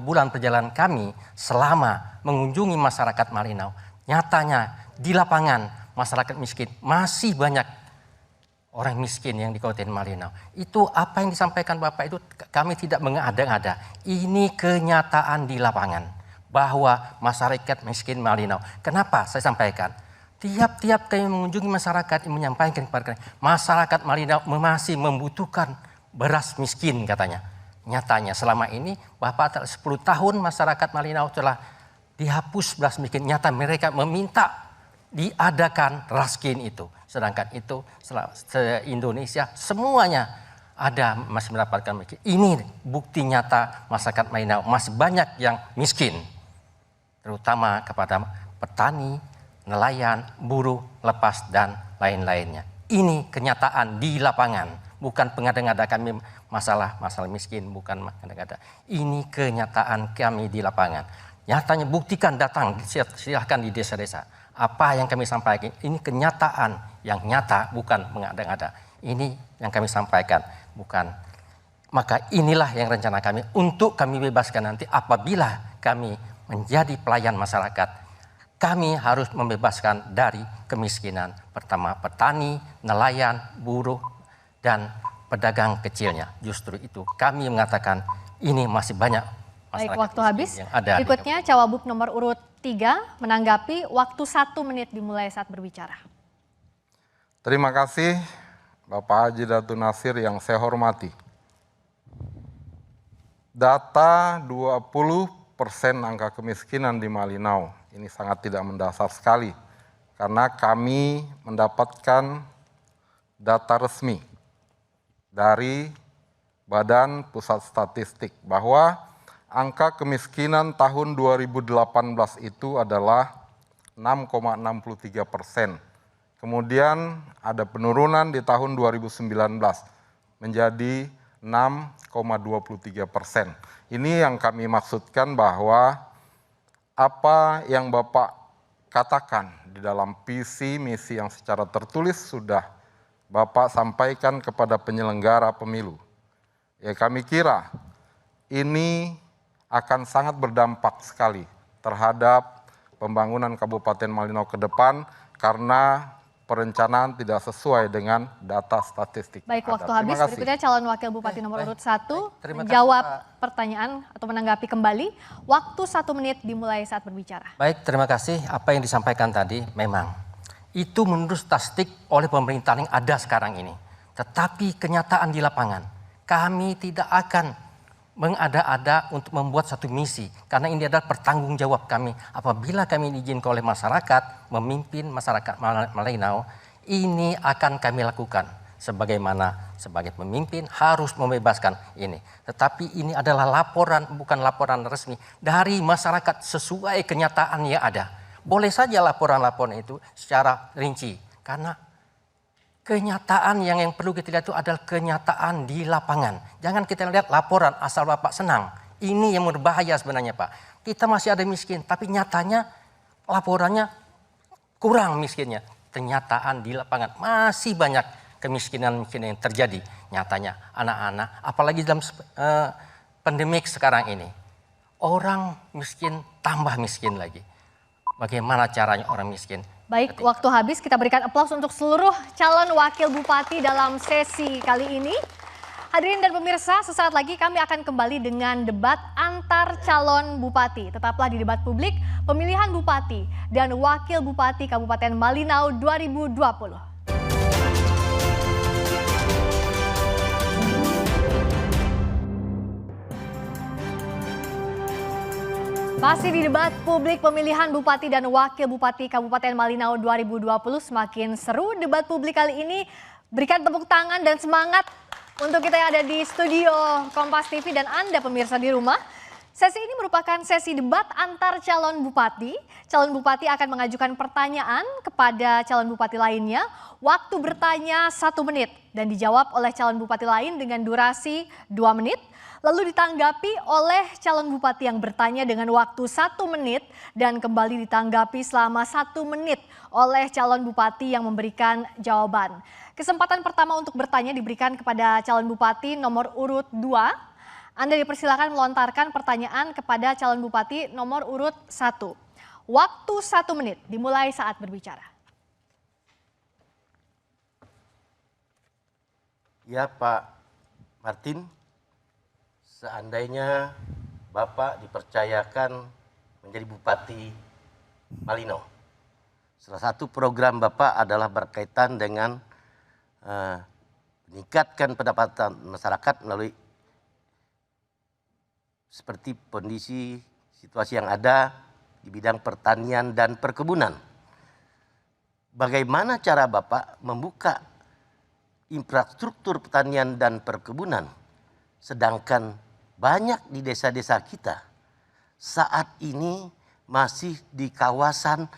bulan perjalanan kami selama mengunjungi masyarakat Malinau, nyatanya di lapangan masyarakat miskin masih banyak orang miskin yang di Kabupaten Malinau. Itu apa yang disampaikan Bapak itu kami tidak mengada-ngada. Ini kenyataan di lapangan bahwa masyarakat miskin Malinau. Kenapa saya sampaikan? Tiap-tiap kami mengunjungi masyarakat yang menyampaikan kepada kami, masyarakat Malinau masih membutuhkan beras miskin katanya. Nyatanya selama ini Bapak 10 tahun masyarakat Malinau telah dihapus beras miskin. Nyata mereka meminta diadakan raskin itu. Sedangkan itu se-Indonesia semuanya ada masih mendapatkan miskin. Ini bukti nyata masyarakat Malinau masih banyak yang miskin. Terutama kepada petani, nelayan, buruh, lepas, dan lain-lainnya. Ini kenyataan di lapangan. Bukan pengada-ngada kami masalah miskin, bukan mengada-ngada. Ini kenyataan kami di lapangan. Nyatanya buktikan, datang, silahkan di desa-desa. Apa yang kami sampaikan, ini kenyataan yang nyata, bukan mengada-ngada. Ini yang kami sampaikan, bukan. Maka inilah yang rencana kami untuk kami bebaskan nanti apabila kami menjadi pelayan masyarakat. Kami harus membebaskan dari kemiskinan. Pertama petani, nelayan, buruh, dan pedagang kecilnya. Justru itu kami mengatakan ini masih banyak Baik, masyarakat waktu miskin habis. yang ada. Berikutnya Cawagup nomor urut 3 menanggapi waktu 1 menit dimulai saat berbicara. Terima kasih Bapak Haji Datu Nasir yang saya hormati. Data 20% angka kemiskinan di Malinau ini sangat tidak mendasar sekali karena kami mendapatkan data resmi dari Badan Pusat Statistik bahwa angka kemiskinan tahun 2018 itu adalah 6,63%. Kemudian ada penurunan di tahun 2019 menjadi 6,23%. Ini yang kami maksudkan bahwa apa yang Bapak katakan di dalam visi misi yang secara tertulis sudah Bapak sampaikan kepada penyelenggara pemilu. Ya kami kira ini akan sangat berdampak sekali terhadap pembangunan Kabupaten Malinau ke depan karena perencanaan tidak sesuai dengan data statistik. Baik, waktu Terima habis. kasih. Berikutnya calon wakil bupati nomor urut 1 Terima kasih, menjawab Pak. pertanyaan atau menanggapi kembali. Waktu 1 menit dimulai saat berbicara. Baik, terima kasih. Apa yang disampaikan tadi memang itu menurut statistik oleh pemerintah yang ada sekarang ini. Tetapi kenyataan di lapangan, kami tidak akan mengada-ada untuk membuat satu misi. Karena ini adalah pertanggung jawab kami. Apabila kami diizinkan oleh masyarakat, memimpin masyarakat Malinau, ini akan kami lakukan. Sebagaimana sebagai pemimpin harus membebaskan ini. Tetapi ini adalah laporan, bukan laporan resmi dari masyarakat sesuai kenyataan yang ada. Boleh saja laporan-laporan itu secara rinci. Karena kenyataan yang perlu kita lihat itu adalah kenyataan di lapangan. Jangan kita lihat laporan asal Bapak senang. Ini yang berbahaya sebenarnya Pak. Kita masih ada miskin, tapi nyatanya laporannya kurang miskinnya. Kenyataan di lapangan masih banyak kemiskinan yang terjadi. Nyatanya anak-anak, apalagi dalam pandemik sekarang ini. Orang miskin tambah miskin lagi. bagaimana caranya orang miskin. Baik, waktu habis, kita berikan aplaus untuk seluruh calon wakil bupati dalam sesi kali ini. Hadirin dan pemirsa, sesaat lagi kami akan kembali dengan debat antar calon bupati. Tetaplah di Debat Publik Pemilihan Bupati dan Wakil Bupati Kabupaten Malinau 2020. Masih di Debat Publik Pemilihan Bupati dan Wakil Bupati Kabupaten Malinau 2020, semakin seru debat publik kali ini. Berikan tepuk tangan dan semangat untuk kita yang ada di studio Kompas TV dan Anda pemirsa di rumah. Sesi ini merupakan sesi debat antar calon bupati. Calon bupati akan mengajukan pertanyaan kepada calon bupati lainnya. Waktu bertanya 1 menit dan dijawab oleh calon bupati lain dengan durasi 2 menit. Lalu ditanggapi oleh calon bupati yang bertanya dengan waktu 1 menit dan kembali ditanggapi selama 1 menit oleh calon bupati yang memberikan jawaban. Kesempatan pertama untuk bertanya diberikan kepada calon bupati nomor urut 2. Anda dipersilakan melontarkan pertanyaan kepada calon bupati nomor urut 1. Waktu 1 menit dimulai saat berbicara. Ya Pak Martin, seandainya Bapak dipercayakan menjadi Bupati Malinau, salah satu program Bapak adalah berkaitan dengan meningkatkan pendapatan masyarakat melalui seperti kondisi situasi yang ada di bidang pertanian dan perkebunan. Bagaimana cara Bapak membuka infrastruktur pertanian dan perkebunan, sedangkan banyak di desa-desa kita saat ini masih di kawasan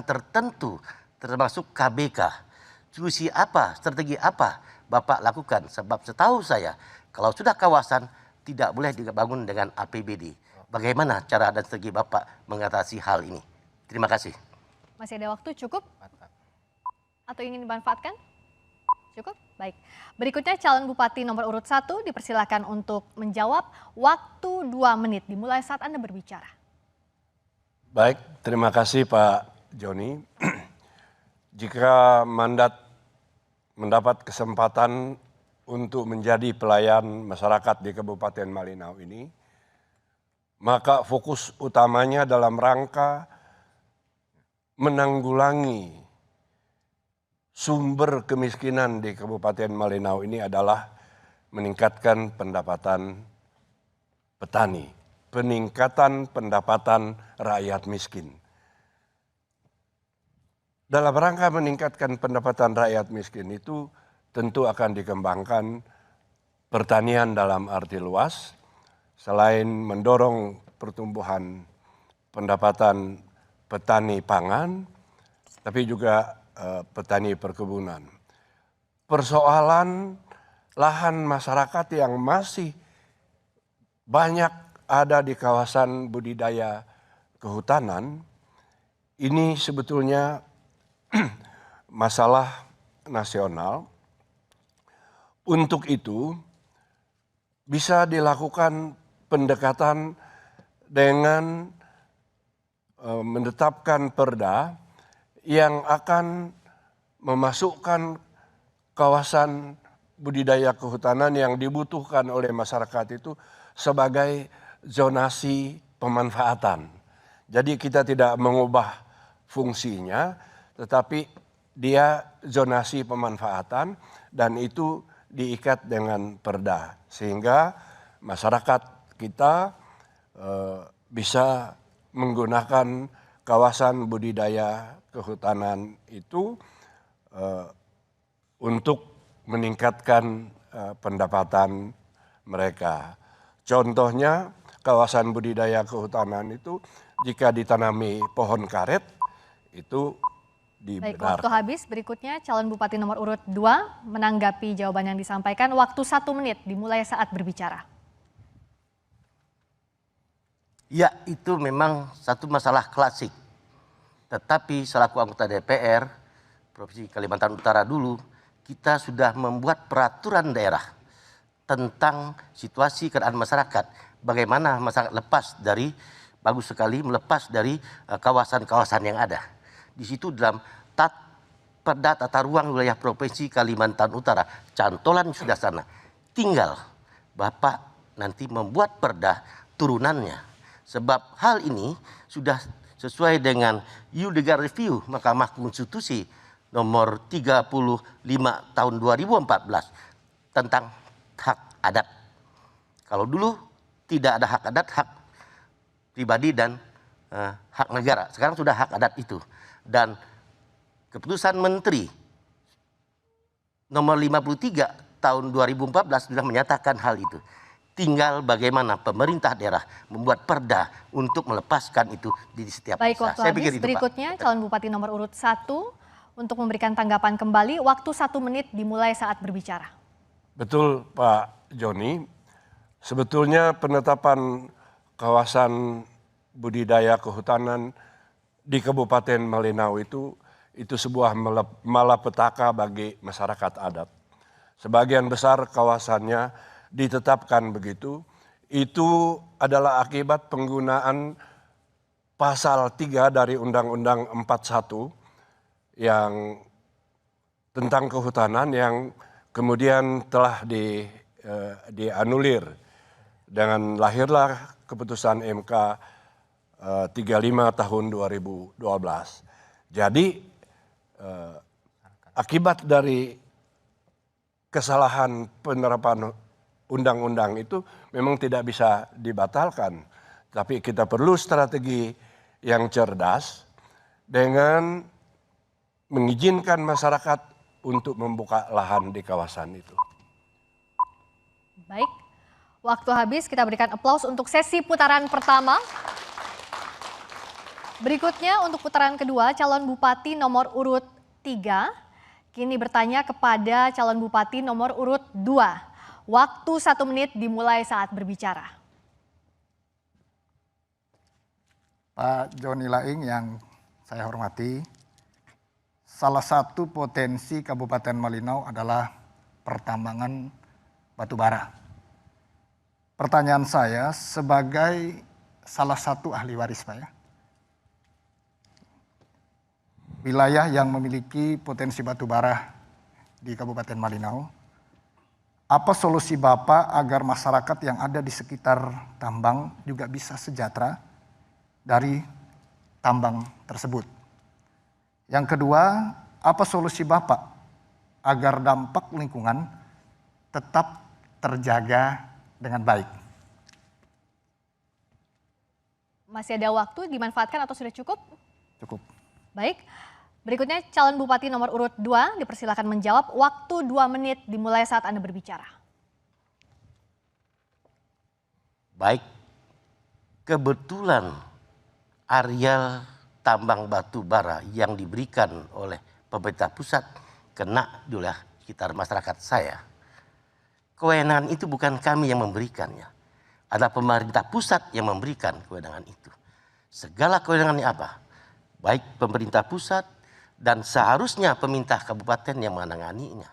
tertentu, termasuk KBK. Solusi apa, strategi apa Bapak lakukan? Sebab setahu saya, kalau sudah kawasan tidak boleh dibangun dengan APBD. Bagaimana cara dan strategi Bapak mengatasi hal ini? Terima kasih. Masih ada waktu cukup? Atau ingin dimanfaatkan? Cukup? Baik. Berikutnya calon bupati nomor urut 1 dipersilakan untuk menjawab. Waktu 2 menit dimulai saat Anda berbicara. Baik, terima kasih Pak Joni. Jika mandat mendapat kesempatan untuk menjadi pelayan masyarakat di Kabupaten Malinau ini, maka fokus utamanya dalam rangka menanggulangi sumber kemiskinan di Kabupaten Malinau ini adalah meningkatkan pendapatan petani, peningkatan pendapatan rakyat miskin. Dalam rangka meningkatkan pendapatan rakyat miskin itu tentu akan dikembangkan pertanian dalam arti luas, selain mendorong pertumbuhan pendapatan petani pangan, tapi juga petani perkebunan. Persoalan lahan masyarakat yang masih banyak ada di kawasan budidaya kehutanan, ini sebetulnya masalah nasional. Untuk itu bisa dilakukan pendekatan dengan menetapkan perda yang akan memasukkan kawasan budidaya kehutanan yang dibutuhkan oleh masyarakat itu sebagai zonasi pemanfaatan. Jadi kita tidak mengubah fungsinya, tetapi dia zonasi pemanfaatan dan itu diikat dengan perda. Sehingga masyarakat kita bisa menggunakan kawasan budidaya kehutanan itu untuk meningkatkan pendapatan mereka. Contohnya kawasan budidaya kehutanan itu jika ditanami pohon karet itu dibenarkan. Baik, waktu habis. Berikutnya calon bupati nomor urut 2 menanggapi jawaban yang disampaikan. Waktu 1 menit dimulai saat berbicara. Ya, itu memang satu masalah klasik. Tetapi selaku anggota DPR Provinsi Kalimantan Utara dulu, kita sudah membuat peraturan daerah tentang situasi keadaan masyarakat. Bagaimana masyarakat lepas dari bagus sekali melepas dari kawasan-kawasan yang ada. Di situ dalam Perda Tata Ruang Wilayah Provinsi Kalimantan Utara, cantolan sudah sana. Tinggal Bapak nanti membuat perda turunannya. Sebab hal ini sudah sesuai dengan Judicial Review Mahkamah Konstitusi nomor 35 tahun 2014 tentang hak adat. Kalau dulu tidak ada hak adat, hak pribadi dan hak negara. Sekarang sudah hak adat itu. Dan keputusan Menteri nomor 53 tahun 2014 sudah menyatakan hal itu. Tinggal bagaimana pemerintah daerah membuat perda untuk melepaskan itu di setiap Baik, desa. waktu Saya habis. pikir itu, Berikutnya Pak. calon bupati nomor urut 1 untuk memberikan tanggapan kembali. Waktu 1 menit dimulai saat berbicara. Betul Pak Joni, sebetulnya penetapan kawasan budidaya kehutanan di Kabupaten Malinau itu sebuah malapetaka bagi masyarakat adat. Sebagian besar kawasannya ditetapkan begitu, itu adalah akibat penggunaan pasal 3 dari Undang-Undang 41 yang tentang kehutanan yang kemudian telah dianulir dengan lahirlah keputusan MK 35 tahun 2012. Jadi akibat dari kesalahan penerapan undang-undang itu memang tidak bisa dibatalkan. Tapi kita perlu strategi yang cerdas dengan mengizinkan masyarakat untuk membuka lahan di kawasan itu. Baik, waktu habis, kita berikan aplaus untuk sesi putaran pertama. Berikutnya untuk putaran kedua, calon bupati nomor urut 3 kini bertanya kepada calon bupati nomor urut 2. Waktu 1 menit dimulai saat berbicara. Pak Joni Laing yang saya hormati, salah satu potensi Kabupaten Malinau adalah pertambangan batu bara. Pertanyaan saya sebagai salah satu ahli waris, Pak ya. Wilayah yang memiliki potensi batu bara di Kabupaten Malinau, apa solusi Bapak agar masyarakat yang ada di sekitar tambang juga bisa sejahtera dari tambang tersebut? Yang kedua, apa solusi Bapak agar dampak lingkungan tetap terjaga dengan baik? Masih ada waktu, dimanfaatkan atau sudah cukup? Cukup. Baik, berikutnya calon bupati nomor urut 2 dipersilakan menjawab. Waktu 2 menit dimulai saat Anda berbicara. Baik, kebetulan areal tambang batu bara yang diberikan oleh pemerintah pusat kena juga sekitar masyarakat saya. Kewenangan itu bukan kami yang memberikannya. Ada pemerintah pusat yang memberikan kewenangan itu. Segala kewenangannya apa? Baik pemerintah pusat dan seharusnya pemerintah kabupaten yang menanganinya.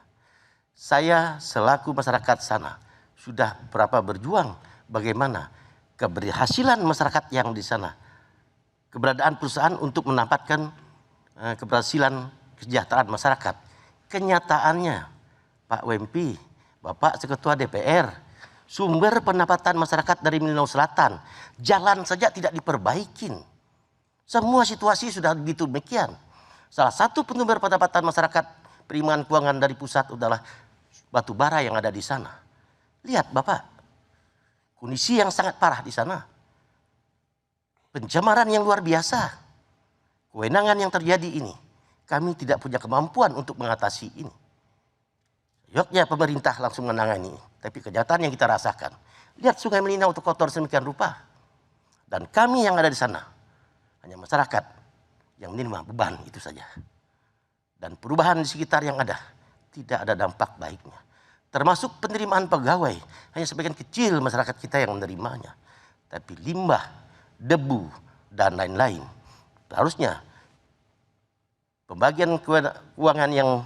Saya selaku masyarakat sana sudah berapa berjuang bagaimana keberhasilan masyarakat yang di sana. Keberadaan perusahaan untuk mendapatkan keberhasilan kesejahteraan masyarakat. Kenyataannya Pak Wempi, Bapak Ketua DPR, sumber pendapatan masyarakat dari Malinau Selatan, jalan saja tidak diperbaikin. Semua situasi sudah begitu demikian. Salah satu sumber pendapatan masyarakat penerimaan keuangan dari pusat adalah batu bara yang ada di sana. Lihat Bapak, kondisi yang sangat parah di sana. Pencemaran yang luar biasa. Kewenangan yang terjadi ini, kami tidak punya kemampuan untuk mengatasi ini. Yoknya pemerintah langsung menangani, tapi kenyataan yang kita rasakan. Lihat Sungai Malinau itu kotor sedemikian rupa. Dan kami yang ada di sana, hanya masyarakat yang menerima beban itu saja. Dan perubahan di sekitar yang ada, tidak ada dampak baiknya. Termasuk penerimaan pegawai, hanya sebagian kecil masyarakat kita yang menerimanya. Tapi limbah, debu, dan lain-lain. Harusnya pembagian keuangan yang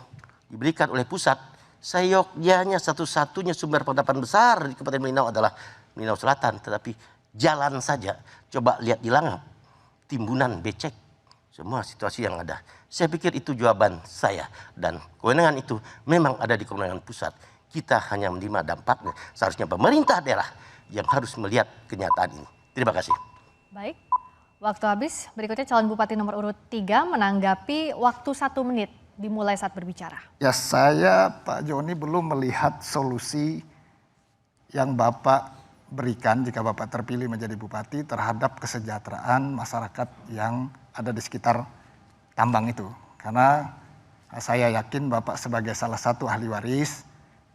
diberikan oleh pusat, seyogyanya satu-satunya sumber pendapatan besar di Kabupaten Malinau adalah Malinau Selatan. Tetapi jalan saja, coba lihat di Langap, timbunan becek, semua situasi yang ada. Saya pikir itu jawaban saya, dan kewenangan itu memang ada di kewenangan pusat. Kita hanya menerima dampaknya. Seharusnya pemerintah daerah yang harus melihat kenyataan ini. Terima kasih. Baik, waktu habis. Berikutnya calon bupati nomor urut 3 menanggapi waktu 1 menit dimulai saat berbicara. Ya, saya Pak Joni belum melihat solusi yang Bapak berikan jika Bapak terpilih menjadi bupati terhadap kesejahteraan masyarakat yang ada di sekitar tambang itu. Karena saya yakin Bapak sebagai salah satu ahli waris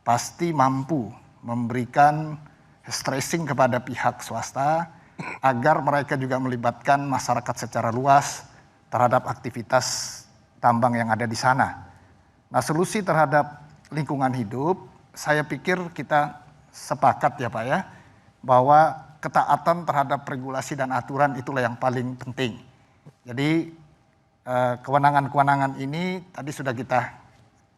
pasti mampu memberikan stressing kepada pihak swasta agar mereka juga melibatkan masyarakat secara luas terhadap aktivitas tambang yang ada di sana. Nah, solusi terhadap lingkungan hidup, saya pikir kita sepakat ya Pak ya, bahwa ketaatan terhadap regulasi dan aturan itulah yang paling penting. Jadi kewenangan-kewenangan ini tadi sudah kita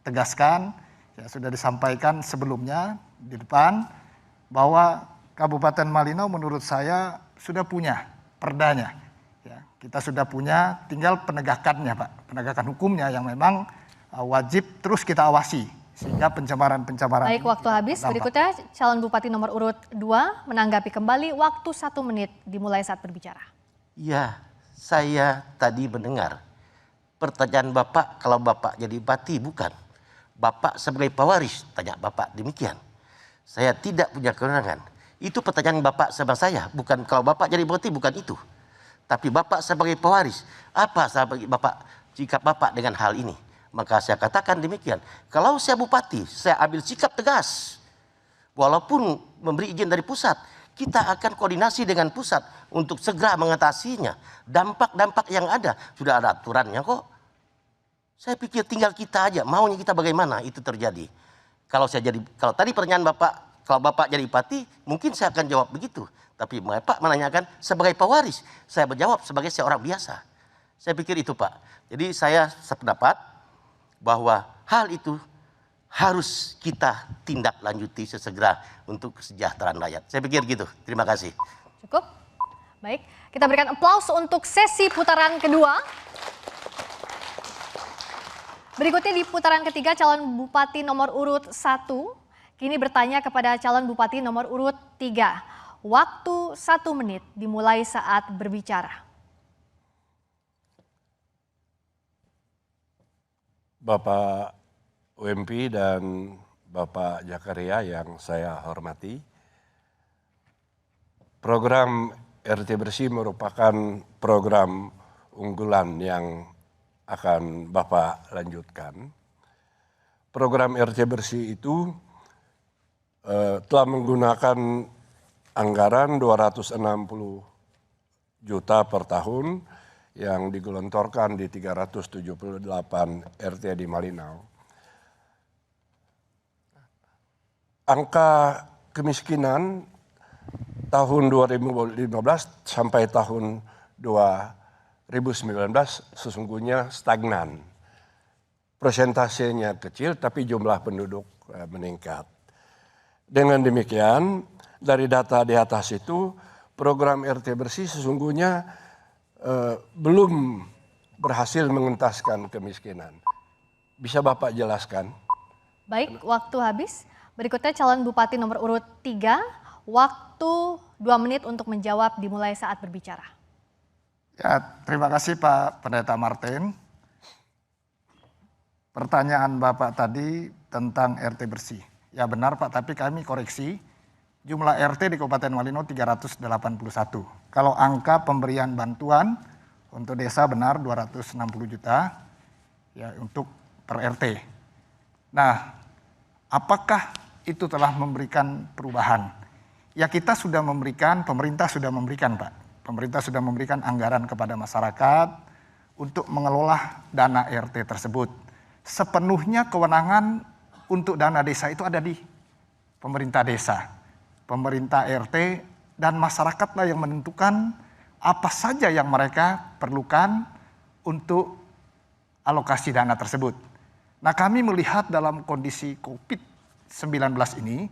tegaskan, ya sudah disampaikan sebelumnya di depan, bahwa Kabupaten Malinau menurut saya sudah punya perdanya. Ya, kita sudah punya, tinggal penegakannya Pak, penegakan hukumnya yang memang wajib terus kita awasi sehingga pencemaran-pencemaran. Baik, waktu habis. Berikutnya calon bupati nomor urut 2 menanggapi kembali waktu 1 menit dimulai saat berbicara. Ya, saya tadi mendengar pertanyaan Bapak, kalau Bapak jadi bupati bukan. Bapak sebagai pewaris, tanya Bapak demikian. Saya tidak punya kewenangan. Itu pertanyaan Bapak sama saya, bukan kalau Bapak jadi bupati bukan itu. Tapi Bapak sebagai pewaris, apa sebagai Bapak sikap Bapak dengan hal ini? Maka saya katakan demikian. Kalau saya bupati, saya ambil sikap tegas. Walaupun memberi izin dari pusat, kita akan koordinasi dengan pusat untuk segera mengatasinya. Dampak-dampak yang ada, sudah ada aturannya kok. Saya pikir tinggal kita aja, maunya kita bagaimana itu terjadi. Kalau tadi pertanyaan Bapak, kalau Bapak jadi bupati, mungkin saya akan jawab begitu. Tapi Bapak menanyakan sebagai pewaris, saya menjawab sebagai seorang biasa. Saya pikir itu Pak. Jadi saya sependapat bahwa hal itu harus kita tindak lanjuti sesegera untuk kesejahteraan rakyat. Saya pikir gitu. Terima kasih. Cukup? Baik, kita berikan aplaus untuk sesi putaran kedua. Berikutnya di putaran ketiga calon bupati nomor urut 1 kini bertanya kepada calon bupati nomor urut 3. Waktu 1 menit dimulai saat berbicara. Bapak UMP dan Bapak Jakaria yang saya hormati, program RT Bersih merupakan program unggulan yang akan Bapak lanjutkan. Program RT Bersih itu telah menggunakan anggaran 260 juta per tahun yang digelontorkan di 378 RT di Malinau. Angka kemiskinan tahun 2015 sampai tahun 2019 sesungguhnya stagnan. Persentasenya kecil tapi jumlah penduduk meningkat. Dengan demikian, dari data di atas itu, program RT Bersih sesungguhnya belum berhasil mengentaskan kemiskinan. Bisa Bapak jelaskan? Baik, waktu habis. Berikutnya calon bupati nomor urut 3, waktu 2 menit untuk menjawab dimulai saat berbicara. Ya, terima kasih Pak Pendeta Martin. Pertanyaan Bapak tadi tentang RT Bersih. Ya benar Pak, tapi kami koreksi. Jumlah RT di Kabupaten Malinau 381. Kalau angka pemberian bantuan untuk desa benar 260 juta ya untuk per RT. Nah, apakah itu telah memberikan perubahan? Ya kita sudah memberikan, pemerintah sudah memberikan Pak. Pemerintah sudah memberikan anggaran kepada masyarakat untuk mengelola dana RT tersebut. Sepenuhnya kewenangan untuk dana desa itu ada di pemerintah desa. Pemerintah RT dan masyarakatlah yang menentukan apa saja yang mereka perlukan untuk alokasi dana tersebut. Nah kami melihat dalam kondisi COVID-19 ini,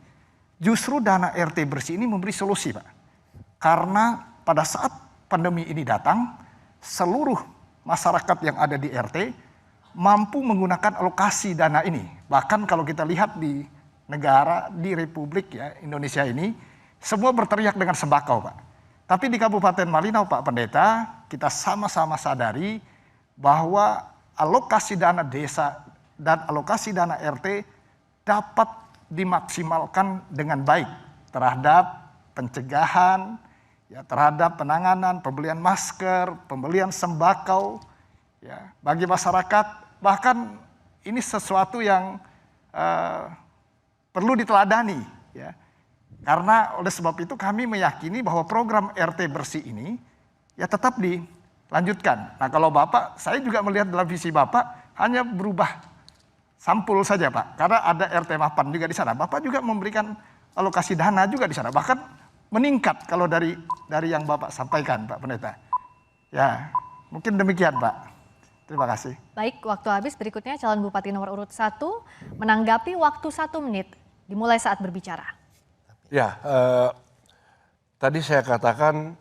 justru dana RT Bersih ini memberi solusi Pak. karena pada saat pandemi ini datang, seluruh masyarakat yang ada di RT mampu menggunakan alokasi dana ini. Bahkan kalau kita lihat di negara, di Republik ya Indonesia ini, semua berteriak dengan sembako, Pak. Tapi di Kabupaten Malinau, Pak Pendeta, kita sama-sama sadari bahwa alokasi dana desa dan alokasi dana RT dapat dimaksimalkan dengan baik terhadap pencegahan, ya, terhadap penanganan, pembelian masker, pembelian sembako, ya, bagi masyarakat. Bahkan ini sesuatu yang perlu diteladani, ya. Karena oleh sebab itu kami meyakini bahwa program RT bersih ini ya tetap dilanjutkan. Nah kalau Bapak, saya juga melihat dalam visi Bapak hanya berubah sampul saja Pak. Karena ada RT Mapan juga di sana. Bapak juga memberikan alokasi dana juga di sana. Bahkan meningkat kalau dari yang Bapak sampaikan Pak Pendeta. Ya mungkin demikian Pak. Terima kasih. Baik, waktu habis. Berikutnya calon bupati nomor urut 1 menanggapi waktu 1 menit dimulai saat berbicara. Ya, tadi saya katakan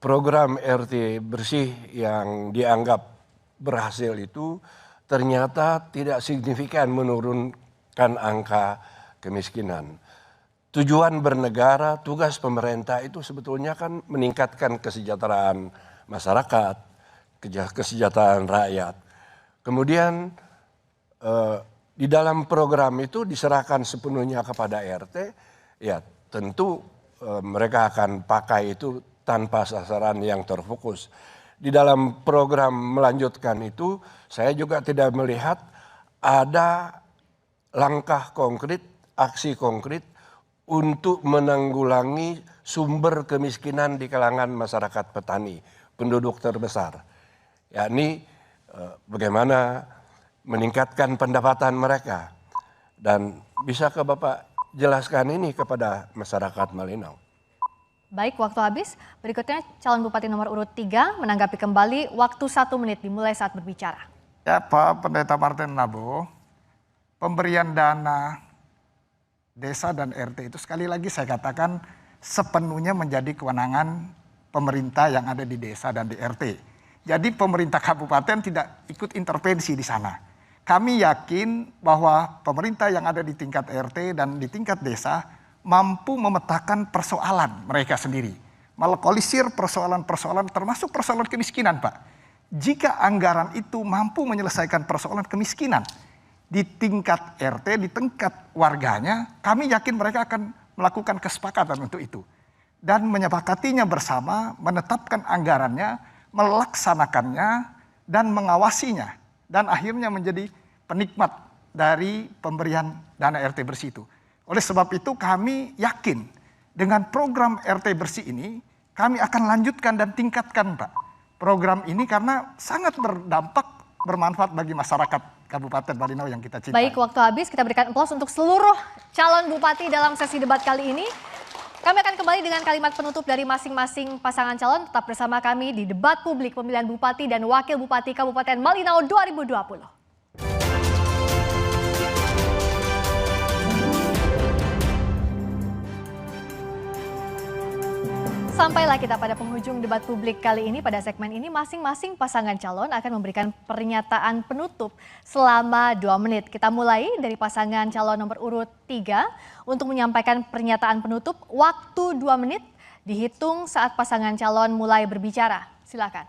program RT bersih yang dianggap berhasil itu ternyata tidak signifikan menurunkan angka kemiskinan. Tujuan bernegara, tugas pemerintah itu sebetulnya kan meningkatkan kesejahteraan masyarakat, kesejahteraan rakyat. Kemudian di dalam program itu diserahkan sepenuhnya kepada RT, ya tentu mereka akan pakai itu tanpa sasaran yang terfokus. Di dalam program melanjutkan itu, saya juga tidak melihat ada langkah konkret, aksi konkret untuk menanggulangi sumber kemiskinan di kalangan masyarakat petani, penduduk terbesar. Yakni bagaimana meningkatkan pendapatan mereka. Dan bisa ke Bapak jelaskan ini kepada masyarakat Malinau. Baik, waktu habis. Berikutnya calon bupati nomor urut 3 menanggapi kembali waktu 1 menit dimulai saat berbicara. Ya Pak Pendeta Martin Nabo, pemberian dana desa dan RT itu sekali lagi saya katakan sepenuhnya menjadi kewenangan pemerintah yang ada di desa dan di RT. Jadi pemerintah kabupaten tidak ikut intervensi di sana. Kami yakin bahwa pemerintah yang ada di tingkat RT dan di tingkat desa mampu memetakan persoalan mereka sendiri. Melokalisir persoalan-persoalan termasuk persoalan kemiskinan Pak. Jika anggaran itu mampu menyelesaikan persoalan kemiskinan di tingkat RT, di tingkat warganya, kami yakin mereka akan melakukan kesepakatan untuk itu. Dan menyepakatinya bersama, menetapkan anggarannya, melaksanakannya, dan mengawasinya. Dan akhirnya menjadi penikmat dari pemberian dana RT bersih itu. Oleh sebab itu kami yakin dengan program RT bersih ini kami akan lanjutkan dan tingkatkan Pak program ini karena sangat berdampak bermanfaat bagi masyarakat Kabupaten Malinau yang kita cintai. Baik, waktu habis. Kita berikan aplaus untuk seluruh calon bupati dalam sesi debat kali ini. Kami akan kembali dengan kalimat penutup dari masing-masing pasangan calon. Tetap bersama kami di debat publik pemilihan bupati dan wakil bupati Kabupaten Malinau 2020. Sampailah kita pada penghujung debat publik kali ini. Pada segmen ini masing-masing pasangan calon akan memberikan pernyataan penutup selama 2 menit. Kita mulai dari pasangan calon nomor urut 3 untuk menyampaikan pernyataan penutup. Waktu 2 menit dihitung saat pasangan calon mulai berbicara. Silakan.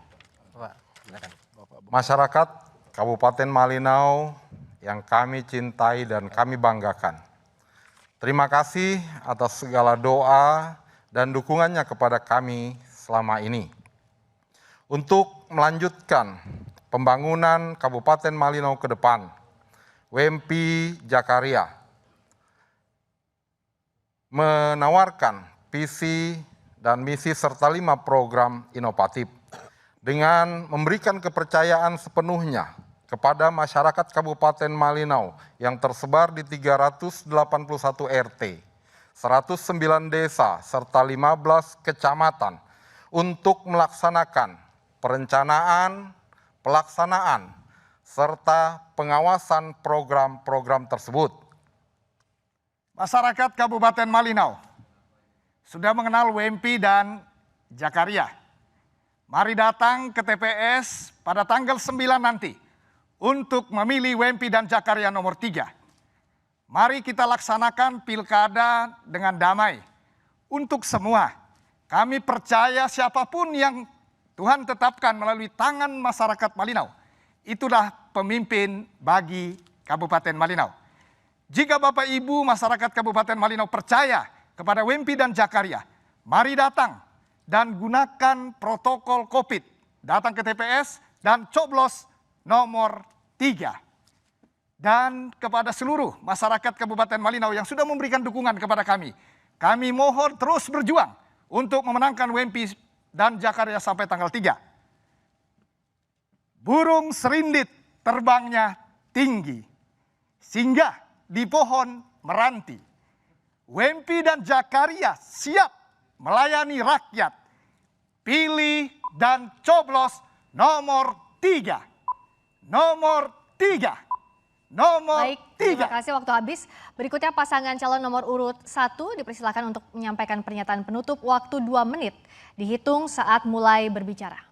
Masyarakat Kabupaten Malinau yang kami cintai dan kami banggakan. Terima kasih atas segala doa dan dukungannya kepada kami selama ini. Untuk melanjutkan pembangunan Kabupaten Malinau ke depan, WMP Jakaria menawarkan visi dan misi serta 5 program inovatif dengan memberikan kepercayaan sepenuhnya kepada masyarakat Kabupaten Malinau yang tersebar di 381 RT. 109 desa serta 15 kecamatan untuk melaksanakan perencanaan, pelaksanaan, serta pengawasan program-program tersebut. Masyarakat Kabupaten Malinau sudah mengenal WMP dan Jakaria. Mari datang ke TPS pada tanggal 9 nanti untuk memilih Wempi dan Jakaria nomor 3. Mari kita laksanakan pilkada dengan damai. Untuk semua, kami percaya siapapun yang Tuhan tetapkan melalui tangan masyarakat Malinau, itulah pemimpin bagi Kabupaten Malinau. Jika Bapak Ibu masyarakat Kabupaten Malinau percaya kepada Wempi dan Jakaria, mari datang dan gunakan protokol COVID. Datang ke TPS dan coblos nomor 3. Dan kepada seluruh masyarakat Kabupaten Malinau yang sudah memberikan dukungan kepada kami mohon terus berjuang untuk memenangkan Wempi dan Jakaria sampai tanggal 3. Burung serindit terbangnya tinggi, singgah di pohon meranti. Wempi dan Jakaria siap melayani rakyat. Pilih dan coblos nomor 3. Nomor 3. Nomor Baik, terima kasih, waktu habis. Berikutnya pasangan calon nomor urut 1 dipersilakan untuk menyampaikan pernyataan penutup, waktu 2 menit. Dihitung saat mulai berbicara.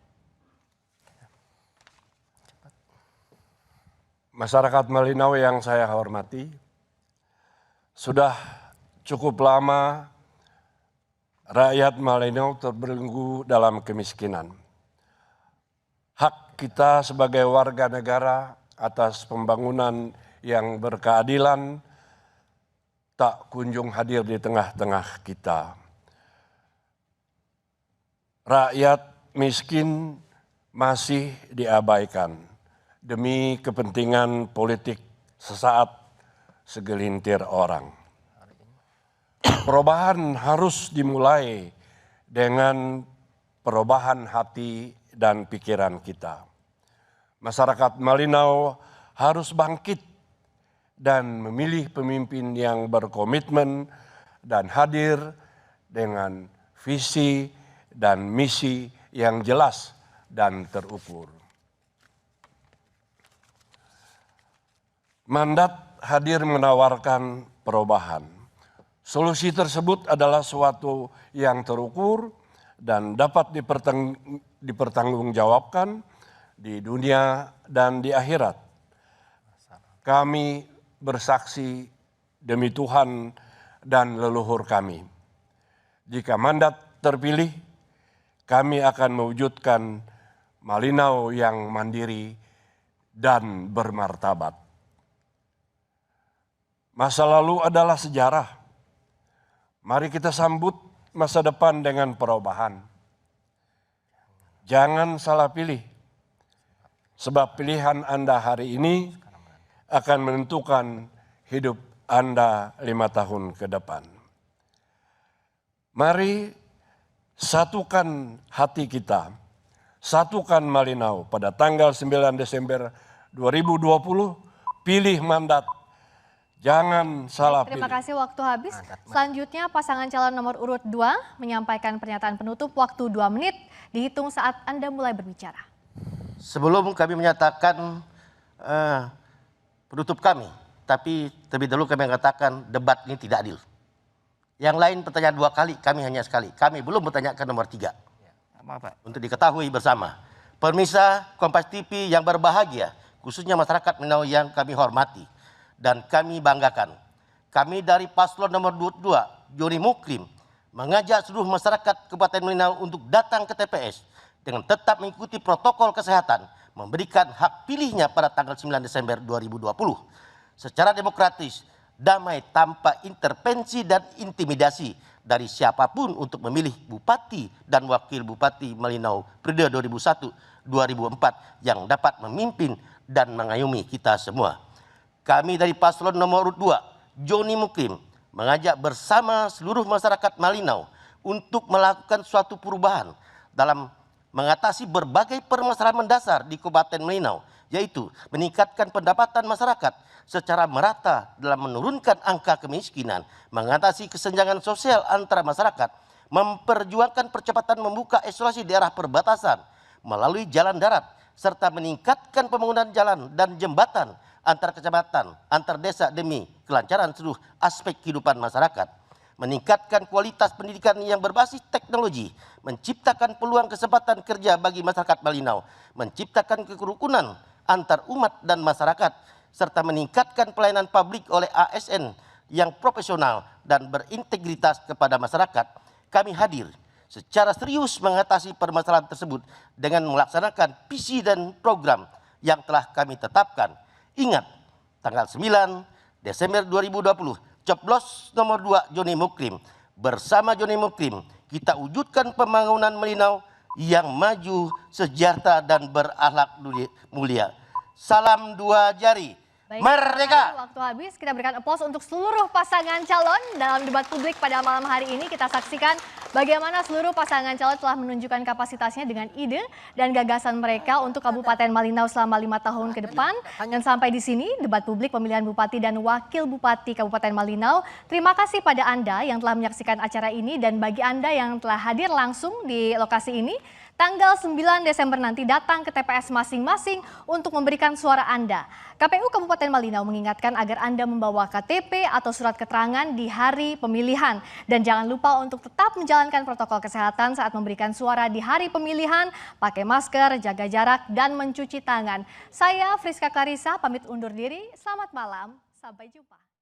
Masyarakat Malinau yang saya hormati, sudah cukup lama rakyat Malinau terbelenggu dalam kemiskinan. Hak kita sebagai warga negara atas pembangunan yang berkeadilan tak kunjung hadir di tengah-tengah kita. Rakyat miskin masih diabaikan demi kepentingan politik sesaat segelintir orang. Perubahan harus dimulai dengan perubahan hati dan pikiran kita. Masyarakat Malinau harus bangkit dan memilih pemimpin yang berkomitmen dan hadir dengan visi dan misi yang jelas dan terukur. Mandat hadir menawarkan perubahan. Solusi tersebut adalah suatu yang terukur dan dapat dipertanggungjawabkan di dunia dan di akhirat. Kami bersaksi demi Tuhan dan leluhur kami. Jika mandat terpilih, kami akan mewujudkan Malinau yang mandiri dan bermartabat. Masa lalu adalah sejarah. Mari kita sambut masa depan dengan perubahan. Jangan salah pilih, sebab pilihan Anda hari ini akan menentukan hidup Anda 5 tahun ke depan. Mari satukan hati kita, satukan Malinau pada tanggal 9 Desember 2020, pilih mandat, jangan salah pilih. Terima kasih, waktu habis. Selanjutnya pasangan calon nomor urut 2 menyampaikan pernyataan penutup, waktu 2 menit, dihitung saat Anda mulai berbicara. Sebelum kami menyatakan penutup kami, tapi terlebih dahulu kami mengatakan debat ini tidak adil. Yang lain pertanyaan 2 kali, kami hanya sekali. Kami belum bertanyakan nomor 3. Untuk diketahui bersama. Pemirsa Kompas TV yang berbahagia, khususnya masyarakat Malinau yang kami hormati dan kami banggakan. Kami dari paslon nomor 22, Joni Mukrim, mengajak seluruh masyarakat Kabupaten Malinau untuk datang ke TPS dengan tetap mengikuti protokol kesehatan, memberikan hak pilihnya pada tanggal 9 Desember 2020 secara demokratis, damai, tanpa intervensi dan intimidasi dari siapapun untuk memilih bupati dan wakil bupati Malinau periode 2001-2004 yang dapat memimpin dan mengayomi kita semua. Kami dari paslon nomor 2, Joni Mukrim, mengajak bersama seluruh masyarakat Malinau untuk melakukan suatu perubahan dalam mengatasi berbagai permasalahan mendasar di Kabupaten Malinau, yaitu meningkatkan pendapatan masyarakat secara merata dalam menurunkan angka kemiskinan, mengatasi kesenjangan sosial antara masyarakat, memperjuangkan percepatan membuka isolasi daerah perbatasan melalui jalan darat, serta meningkatkan pembangunan jalan dan jembatan antar kecamatan, antar desa demi kelancaran seluruh aspek kehidupan masyarakat. meningkatkan kualitas pendidikan yang berbasis teknologi, menciptakan peluang kesempatan kerja bagi masyarakat Malinau, menciptakan kerukunan antar umat dan masyarakat, serta meningkatkan pelayanan publik oleh ASN yang profesional dan berintegritas kepada masyarakat. Kami hadir secara serius mengatasi permasalahan tersebut dengan melaksanakan visi dan program yang telah kami tetapkan. Ingat, tanggal 9 Desember 2020, coblos nomor 2 Joni Mukrim. Bersama Joni Mukrim, kita wujudkan pembangunan Malinau yang maju, sejahtera, dan berakhlak mulia. Salam dua jari. Baik, Merdeka! Waktu habis, kita berikan aplaus untuk seluruh pasangan calon dalam debat publik pada malam hari ini. Kita saksikan bagaimana seluruh pasangan calon telah menunjukkan kapasitasnya dengan ide dan gagasan mereka untuk Kabupaten Malinau selama 5 tahun ke depan. Dan sampai di sini debat publik pemilihan Bupati dan Wakil Bupati Kabupaten Malinau. Terima kasih pada Anda yang telah menyaksikan acara ini dan bagi Anda yang telah hadir langsung di lokasi ini. Tanggal 9 Desember nanti datang ke TPS masing-masing untuk memberikan suara Anda. KPU Kabupaten Malinau mengingatkan agar Anda membawa KTP atau surat keterangan di hari pemilihan. Dan jangan lupa untuk tetap menjalankan protokol kesehatan saat memberikan suara di hari pemilihan, pakai masker, jaga jarak, dan mencuci tangan. Saya Friska Clarissa pamit undur diri, selamat malam, sampai jumpa.